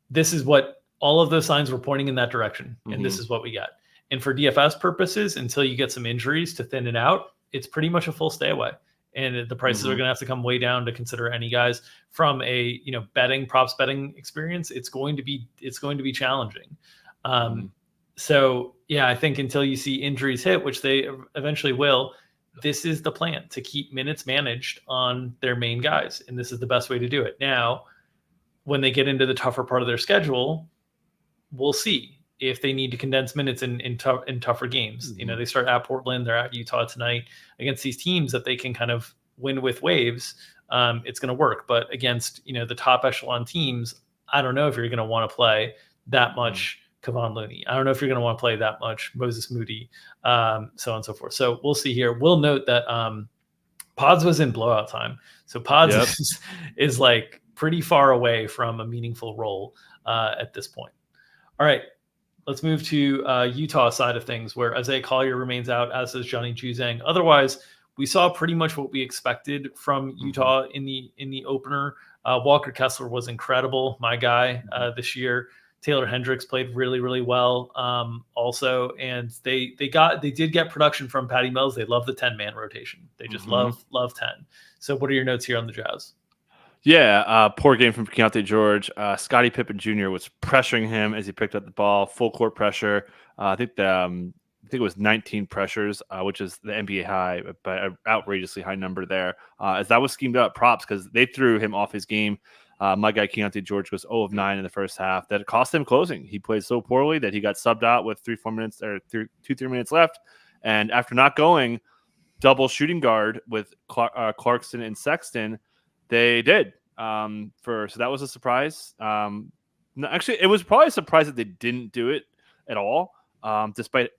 this is what all of those signs were pointing in that direction. And this is what we got. And for DFS purposes, until you get some injuries to thin it out, it's pretty much a full stay away. And the prices are going to have to come way down to consider any guys from a props betting experience. It's going to be challenging. So yeah, I think until you see injuries hit, which they eventually will, this is the plan to keep minutes managed on their main guys, and this is the best way to do it. Now, when they get into the tougher part of their schedule, we'll see if they need to condense minutes in tougher games. They start at Portland, they're at Utah tonight. Against these teams that they can kind of win with waves, it's going to work. But against, the top echelon teams, I don't know if you're going to want to play that much Kevon Looney. I don't know if you're going to want to play that much Moses Moody, so on and so forth. So we'll see here. We'll note that Pods was in blowout time. So Pods is like pretty far away from a meaningful role at this point. All right. Let's move to Utah side of things, where Isaiah Collier remains out, as does Johnny Juzang. Otherwise, we saw pretty much what we expected from Utah in the opener. Walker Kessler was incredible, my guy, this year. Taylor Hendricks played really, really well also, and they did get production from Patty Mills. They love the 10-man rotation. They just love 10. So, what are your notes here on the Jazz? Yeah, poor game from Keontae George. Scottie Pippen Jr. was pressuring him as he picked up the ball, full court pressure. I think it was 19 pressures, which is the NBA high, but an outrageously high number there. As that was schemed up, props, because they threw him off his game. My guy Keontae George was 0 of 9 in the first half. That cost him closing. He played so poorly that he got subbed out with 3 minutes left. And after not going double shooting guard with Clarkson and Sexton, they did. So that was a surprise. No, actually, it was probably a surprise that they didn't do it at all, despite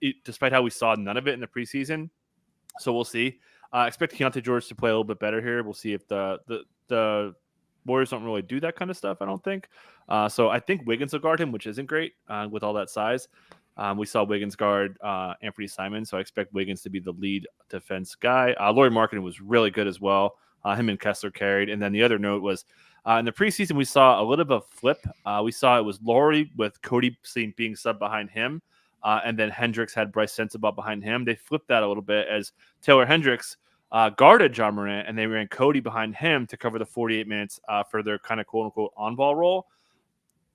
how we saw none of it in the preseason. So we'll see. Expect Keontae George to play a little bit better here. We'll see if the Warriors don't really do that kind of stuff, I don't think. So I think Wiggins will guard him, which isn't great with all that size. We saw Wiggins guard Anthony Simon, so I expect Wiggins to be the lead defense guy. Lauri Markkanen was really good as well. Him and Kessler carried. And then the other note was in the preseason, we saw a little bit of a flip. We saw it was Lauri with Cody being subbed behind him. And then Hendricks had Bryce Sensabaugh behind him. They flipped that a little bit as Taylor Hendricks guarded John Morant, and they ran Cody behind him to cover the 48 minutes for their kind of quote-unquote on-ball role.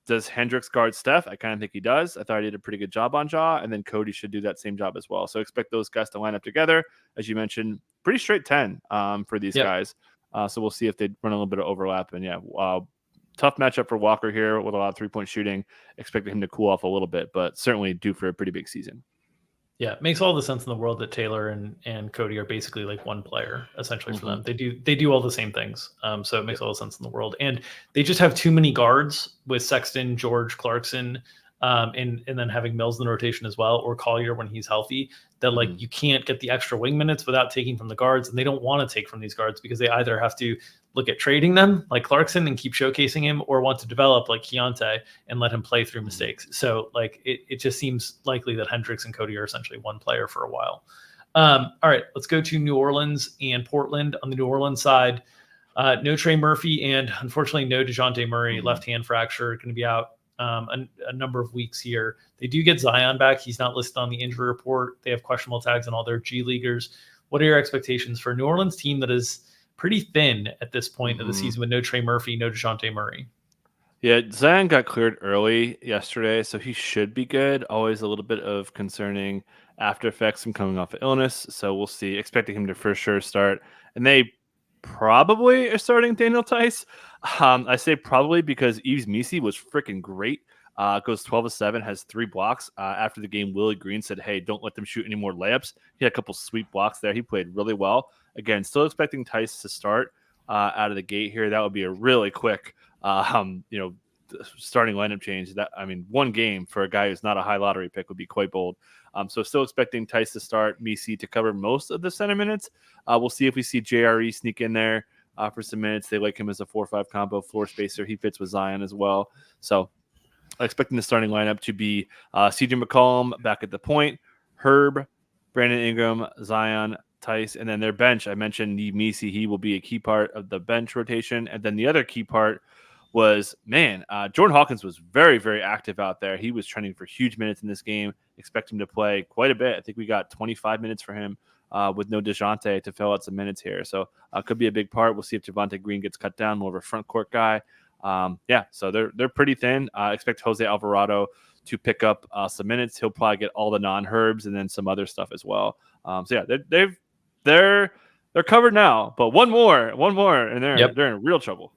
Does Hendricks guard Steph? I kind of think he does. I thought he did a pretty good job on Ja, and then Cody should do that same job as well. So expect those guys to line up together. As you mentioned, pretty straight 10 for these guys. So we'll see if they run a little bit of overlap. And tough matchup for Walker here with a lot of three-point shooting. Expecting him to cool off a little bit, but certainly due for a pretty big season. Yeah, it makes all the sense in the world that Taylor and Cody are basically like one player, essentially, for them. They do all the same things. So it makes all the sense in the world. And they just have too many guards with Sexton, George, Clarkson, and then having Mills in the rotation as well, or Collier when he's healthy, that like you can't get the extra wing minutes without taking from the guards. And they don't want to take from these guards because they either have to look at trading them like Clarkson and keep showcasing him, or want to develop like Keontae and let him play through mistakes. So like it just seems likely that Hendricks and Cody are essentially one player for a while. All right, let's go to New Orleans and Portland. On the New Orleans side, no Trey Murphy and unfortunately no DeJounte Murray, left hand fracture, going to be out a number of weeks here. They do get Zion back. He's not listed on the injury report. They have questionable tags on all their G Leaguers. What are your expectations for a New Orleans team that is pretty thin at this point of the season with no Trey Murphy, no DeJounte Murray? Yeah, Zion got cleared early yesterday, so he should be good. Always a little bit of concerning after effects from coming off of illness, so we'll see. Expecting him to for sure start. And they probably are starting Daniel Tice. I say probably because Yves Missi was freaking great. Goes 12-7, has 3 blocks. After the game, Willie Green said, hey, don't let them shoot any more layups. He had a couple sweet blocks there. He played really well. Again, still expecting Tice to start out of the gate here. That would be a really quick starting lineup change. One game for a guy who's not a high lottery pick would be quite bold. So still expecting Tice to start, Missi to cover most of the center minutes. We'll see if we see JRE sneak in there for some minutes. They like him as a 4-5 combo floor spacer. He fits with Zion as well. So expecting the starting lineup to be CJ McCollum back at the point, Herb, Brandon Ingram, Zion, Tice, and then their bench. I mentioned Missi. He will be a key part of the bench rotation. And then the other key part was, Jordan Hawkins was very, very active out there. He was trending for huge minutes in this game. Expect him to play quite a bit. I think we got 25 minutes for him with no DeJounte to fill out some minutes here. So could be a big part. We'll see if Javonte Green gets cut down, more of a front court guy. So they're pretty thin. Expect Jose Alvarado to pick up some minutes. He'll probably get all the non-Herbs and then some other stuff as well. They're covered now, but one more, and they're in real trouble.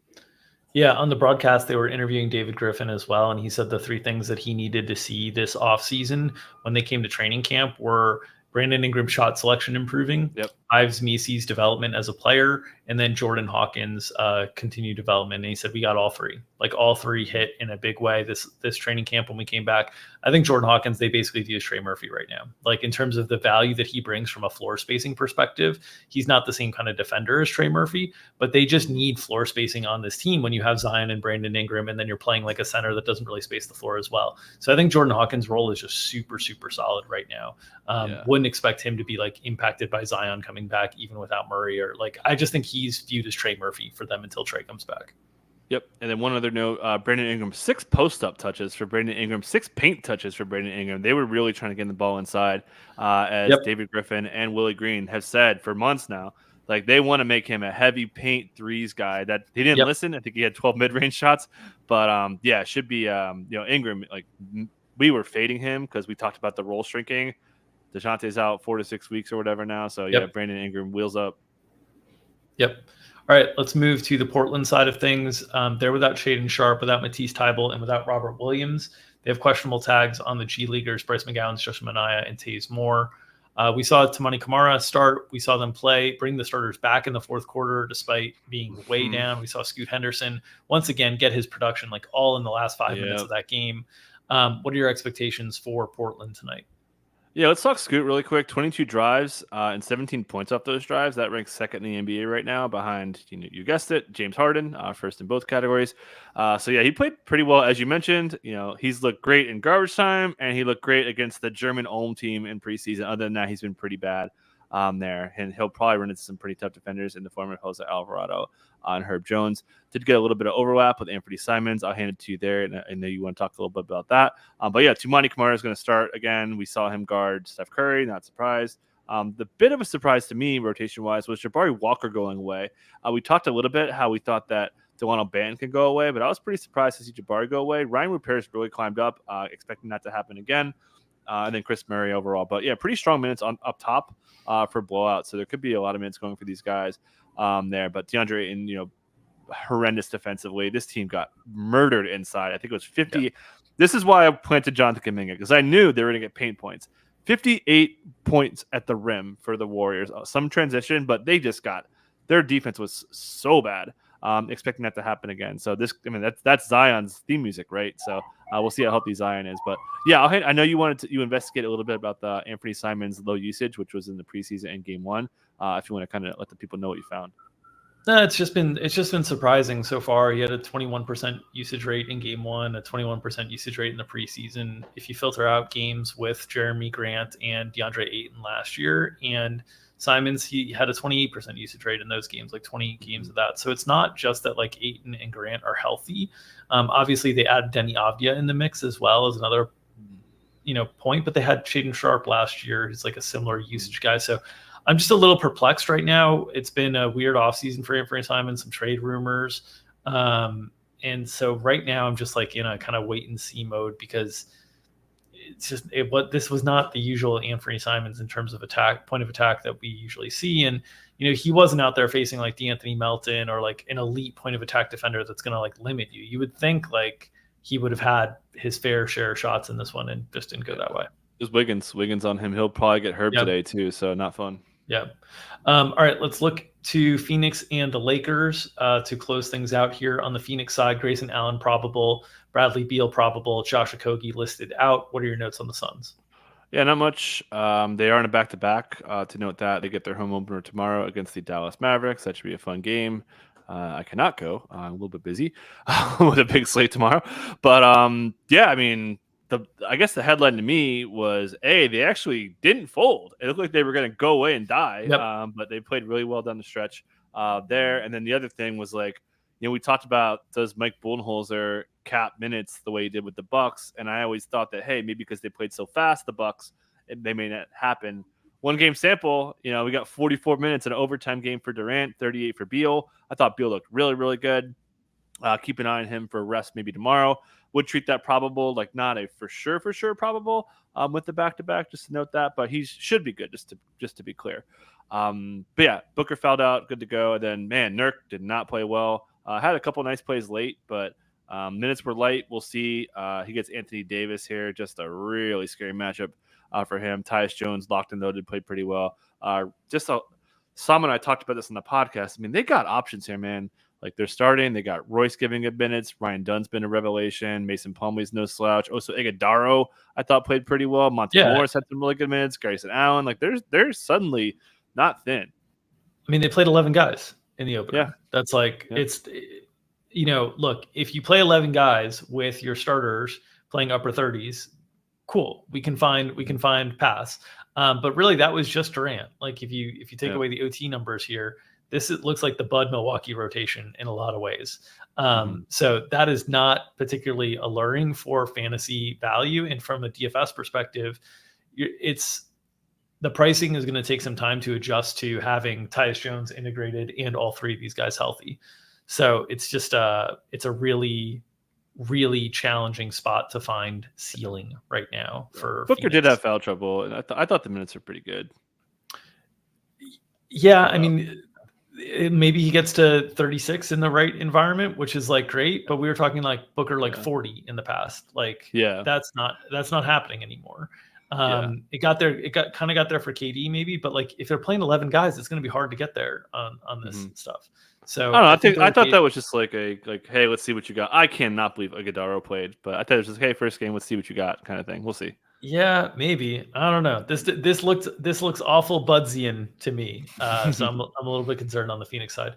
Yeah, on the broadcast, they were interviewing David Griffin as well, and he said the 3 things that he needed to see this offseason when they came to training camp were Brandon Ingram shot selection improving, Yves Missi's development as a player, and then Jordan Hawkins' continued development. And he said we got all 3. Like all 3 hit in a big way this training camp when we came back. I think Jordan Hawkins, they basically view as Trey Murphy right now. Like in terms of the value that he brings from a floor spacing perspective, he's not the same kind of defender as Trey Murphy, but they just need floor spacing on this team when you have Zion and Brandon Ingram, and then you're playing like a center that doesn't really space the floor as well. So I think Jordan Hawkins' role is just super, super solid right now. Wouldn't expect him to be like impacted by Zion coming back even without Murray, or like I just think he's viewed as Trey Murphy for them until Trey comes back. Yep. And then one other note, Brandon Ingram, 6 post-up touches for Brandon Ingram, 6 paint touches for Brandon Ingram. They were really trying to get the ball inside, as David Griffin and Willie Green have said for months now. Like they want to make him a heavy paint threes guy. That he didn't listen. I think he had 12 mid-range shots, but it should be Ingram. Like we were fading him because we talked about the role shrinking. DeJounte's out 4 to 6 weeks or whatever now. So Brandon Ingram wheels up. Yep. All right, let's move to the Portland side of things. They're without Shaden Sharp, without Matisse Thybulle, and without Robert Williams. They have questionable tags on the G Leaguers, Bryce McGowan, Josh Minaya, and Taze Moore. We saw Tamani Kamara start. We saw them bring the starters back in the fourth quarter despite being way down. We saw Scoot Henderson once again get his production like all in the last 5 minutes of that game. What are your expectations for Portland tonight? Yeah, let's talk Scoot really quick. 22 drives and 17 points off those drives. That ranks second in the NBA right now behind, you guessed it, James Harden, first in both categories. He played pretty well. As you mentioned, he's looked great in garbage time, and he looked great against the German Ulm team in preseason. Other than that, he's been pretty bad there. And he'll probably run into some pretty tough defenders in the form of Jose Alvarado and Herb Jones. Did get a little bit of overlap with Anthony Simons. I'll hand it to you there. And I know you want to talk a little bit about that. Tamani Kamara is going to start again. We saw him guard Steph Curry. Not surprised. The bit of a surprise to me, rotation-wise, was Jabari Walker going away. We talked a little bit how we thought that Delano Banton could go away, but I was pretty surprised to see Jabari go away. Ryan Rupert really climbed up, expecting that to happen again. And then Chris Murray overall. But, pretty strong minutes up top for blowout. So there could be a lot of minutes going for these guys there. But DeAndre Ayton, horrendous defensively. This team got murdered inside. I think it was 50. Yeah. This is why I planted Jonathan Kuminga, because I knew they were going to get paint points. 58 points at the rim for the Warriors. Some transition, but they just their defense was so bad. Expecting that to happen again. So that's Zion's theme music, right? So we'll see how healthy Zion is. But I know you investigate a little bit about the Anthony Simons low usage, which was in the preseason and game 1. If you want to kind of let the people know what you found. No, it's just been surprising so far. He had a 21% usage rate in game one, a 21% usage rate in the preseason. If you filter out games with Jeremy Grant and DeAndre Ayton last year, and Simons, he had a 28% usage rate in those games, like 20 games of that. So it's not just that like Ayton and Grant are healthy. Obviously, they added Denny Avdia in the mix as well as another point, but they had Shaden Sharp last year, who's like a similar usage guy. So I'm just a little perplexed right now. It's been a weird offseason for Anthony Simons, some trade rumors. And so right now I'm just like in a kind of wait and see mode because it's just this was not the usual Anthony Simons in terms of point of attack that we usually see. And, he wasn't out there facing like DeAnthony Melton or like an elite point of attack defender that's going to like limit you. You would think like he would have had his fair share of shots in this one and just didn't go that way. There's Wiggins on him. He'll probably get hurt today too, so not fun. Yeah. All right, let's look to Phoenix and the Lakers to close things out here. On the Phoenix side, Grayson Allen probable, Bradley Beal probable, Josh Okogie listed out. What are your notes on the Suns? Yeah, not much. They are in a back-to-back. To note that they get their home opener tomorrow against the Dallas Mavericks. That should be a fun game. I cannot go. I'm a little bit busy with a big slate tomorrow. But yeah, I mean, I guess the headline to me was, they actually didn't fold. It looked like they were going to go away and die, but they played really well down the stretch there. And then the other thing was like, we talked about, does Mike Budenholzer cap minutes the way he did with the Bucks? And I always thought that, hey, maybe because they played so fast, the Bucks, they may not happen. One game sample, we got 44 minutes in an overtime game for Durant, 38 for Beal. I thought Beal looked really, really good. Keep an eye on him for a rest maybe tomorrow. Would treat that probable, like not a for sure probable with the back-to-back, just to note that. But he should be good, just to be clear. But yeah, Booker fouled out, good to go. And then, man, Nurk did not play well. Had a couple nice plays late, but minutes were light. We'll see. He gets Anthony Davis here, just a really scary matchup for him. Tyus Jones locked and loaded, played pretty well. Sam and I talked about this on the podcast. I mean, they got options here, man. Like they're starting. They got Royce giving good minutes. Ryan Dunn's been a revelation. Mason Plumlee's no slouch. Also, Iguodala, I thought played pretty well. Monte Morris had some really good minutes. Grayson Allen. Like they're suddenly not thin. I mean, they played 11 guys in the opener. Yeah. That's like it's look, if you play 11 guys with your starters playing upper 30s, cool. We can find pass. But really that was just Durant. Like if you take away the OT numbers here, it looks like the Bud Milwaukee rotation in a lot of ways. So that is not particularly alluring for fantasy value. And from a DFS perspective, the pricing is going to take some time to adjust to having Tyus Jones integrated and all three of these guys healthy. So it's just it's a really, really challenging spot to find ceiling right now for Booker. Phoenix. Did have foul trouble, and I thought the minutes are pretty good. Yeah, I mean, maybe he gets to 36 in the right environment, which is like great, but we were talking like Booker 40 in the past. Like that's not happening anymore. It got there for KD maybe, but like if they're playing 11 guys, it's going to be hard to get there on this stuff. So I thought that was just like hey, let's see what you got. I cannot believe Iguodala played, but I thought it was just, hey, first game, let's see what you got kind of thing. We'll see. Yeah, maybe. I don't know. This looks awful Budsian to me. So I'm a little bit concerned on the Phoenix side.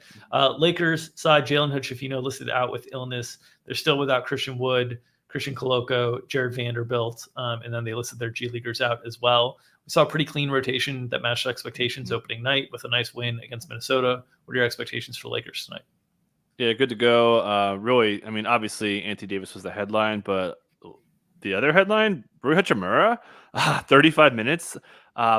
Lakers side, Jalen Hood-Schifino listed out with illness. They're still without Christian Wood, Christian Coloco, Jared Vanderbilt, and then they listed their G Leaguers out as well. We saw a pretty clean rotation that matched expectations opening night with a nice win against Minnesota. What are your expectations for Lakers tonight? Yeah, good to go. Really, I mean, obviously Anthony Davis was the headline, but the other headline, Rui Hachimura, 35 minutes,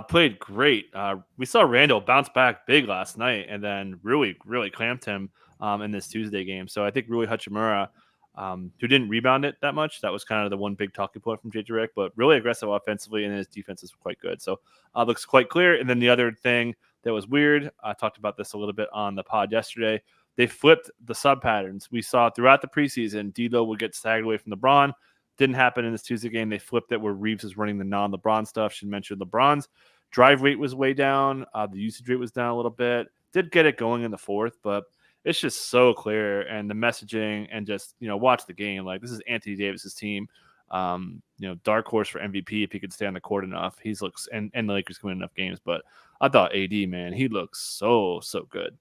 played great. We saw Randall bounce back big last night, and then Rui really clamped him in this Tuesday game. So I think Rui Hachimura, who didn't rebound it that much, that was kind of the one big talking point from JJ Redick, but really aggressive offensively, and his defense is quite good. So looks quite clear. And then the other thing that was weird, I talked about this a little bit on the pod yesterday, they flipped the sub patterns. We saw throughout the preseason, D'Lo would get staggered away from LeBron. Didn't happen in this Tuesday game. They flipped it where Reeves is running the non-LeBron stuff. Should mention LeBron's drive rate was way down. The usage rate was down a little bit. Did get it going in the fourth, but it's just so clear. And the messaging and just, watch the game. Like, this is Anthony Davis's team. Dark horse for MVP if he could stay on the court enough. He looks, and the Lakers can win enough games. But I thought AD, man, he looks so good.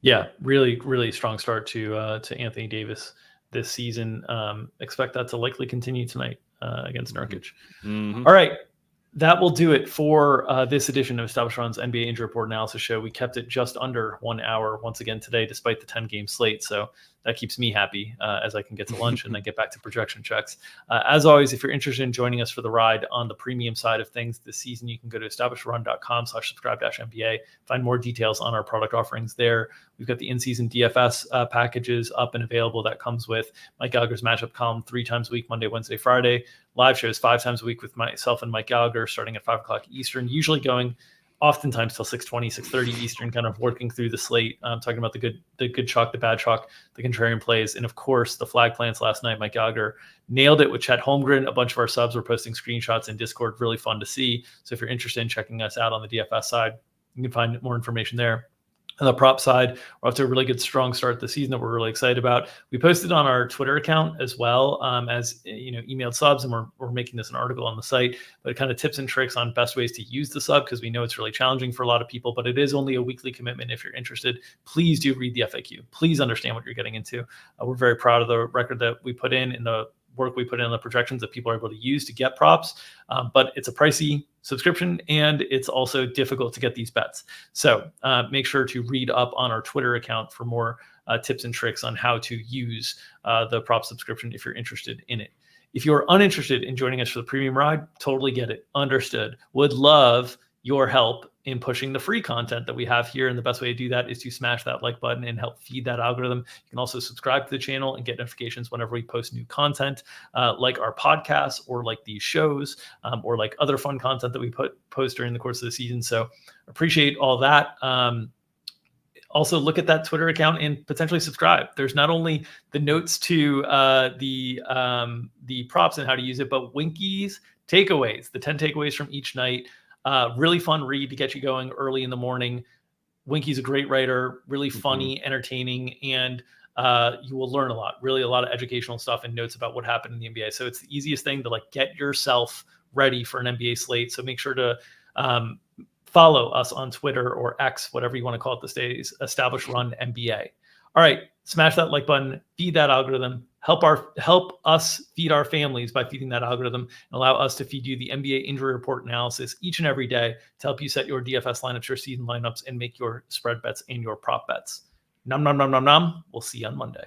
Yeah, really, really strong start to Anthony Davis this season. Expect that to likely continue tonight against Nurkic. All right. That will do it for this edition of Established Run's NBA Injury Report Analysis Show. We kept it just under 1 hour once again today, despite the 10-game slate. So that keeps me happy as I can get to lunch and then get back to projection checks. As always, if you're interested in joining us for the ride on the premium side of things this season, you can go to establishedrun.com/subscribe-MBA. Find more details on our product offerings there. We've got the in-season DFS packages up and available. That comes with Mike Gallagher's matchup column 3 times a week, Monday, Wednesday, Friday. Live shows 5 times a week with myself and Mike Gallagher, starting at 5 o'clock Eastern, usually going oftentimes till 6:20, 6:30 Eastern, kind of working through the slate, talking about the good chalk, the bad chalk, the contrarian plays, and of course the flag plants last night. Mike Gallagher nailed it with Chet Holmgren. A bunch of our subs were posting screenshots in Discord. Really fun to see. So if you're interested in checking us out on the DFS side, you can find more information there. On the prop side, we're off to a really good, strong start this season that we're really excited about. We posted on our Twitter account as well as emailed subs, and we're making this an article on the site. But kind of tips and tricks on best ways to use the sub, because we know it's really challenging for a lot of people. But it is only a weekly commitment. If you're interested, please do read the FAQ. Please understand what you're getting into. We're very proud of the record that we put in the work we put in the projections that people are able to use to get props, but it's a pricey subscription and it's also difficult to get these bets. So make sure to read up on our Twitter account for more tips and tricks on how to use the prop subscription if you're interested in it. If you're uninterested in joining us for the premium ride, totally get it. Understood. Would love your help in pushing the free content that we have here. And the best way to do that is to smash that like button and help feed that algorithm. You can also subscribe to the channel and get notifications whenever we post new content, like our podcasts or like these shows, or like other fun content that we post during the course of the season. So appreciate all that. Also look at that Twitter account and potentially subscribe. There's not only the notes to the props and how to use it, but Winky's takeaways, the 10 takeaways from each night. Really fun read to get you going early in the morning. Winky's a great writer, really funny, entertaining, and you will learn a lot, really a lot of educational stuff and notes about what happened in the NBA. So it's the easiest thing to get yourself ready for an NBA slate. So make sure to follow us on Twitter or X, whatever you want to call it these days, Established Run NBA. All right, smash that like button, feed that algorithm, help us feed our families by feeding that algorithm, and allow us to feed you the NBA injury report analysis each and every day to help you set your DFS lineups, your season lineups, and make your spread bets and your prop bets. Nom nom nom nom nom. We'll see you on Monday.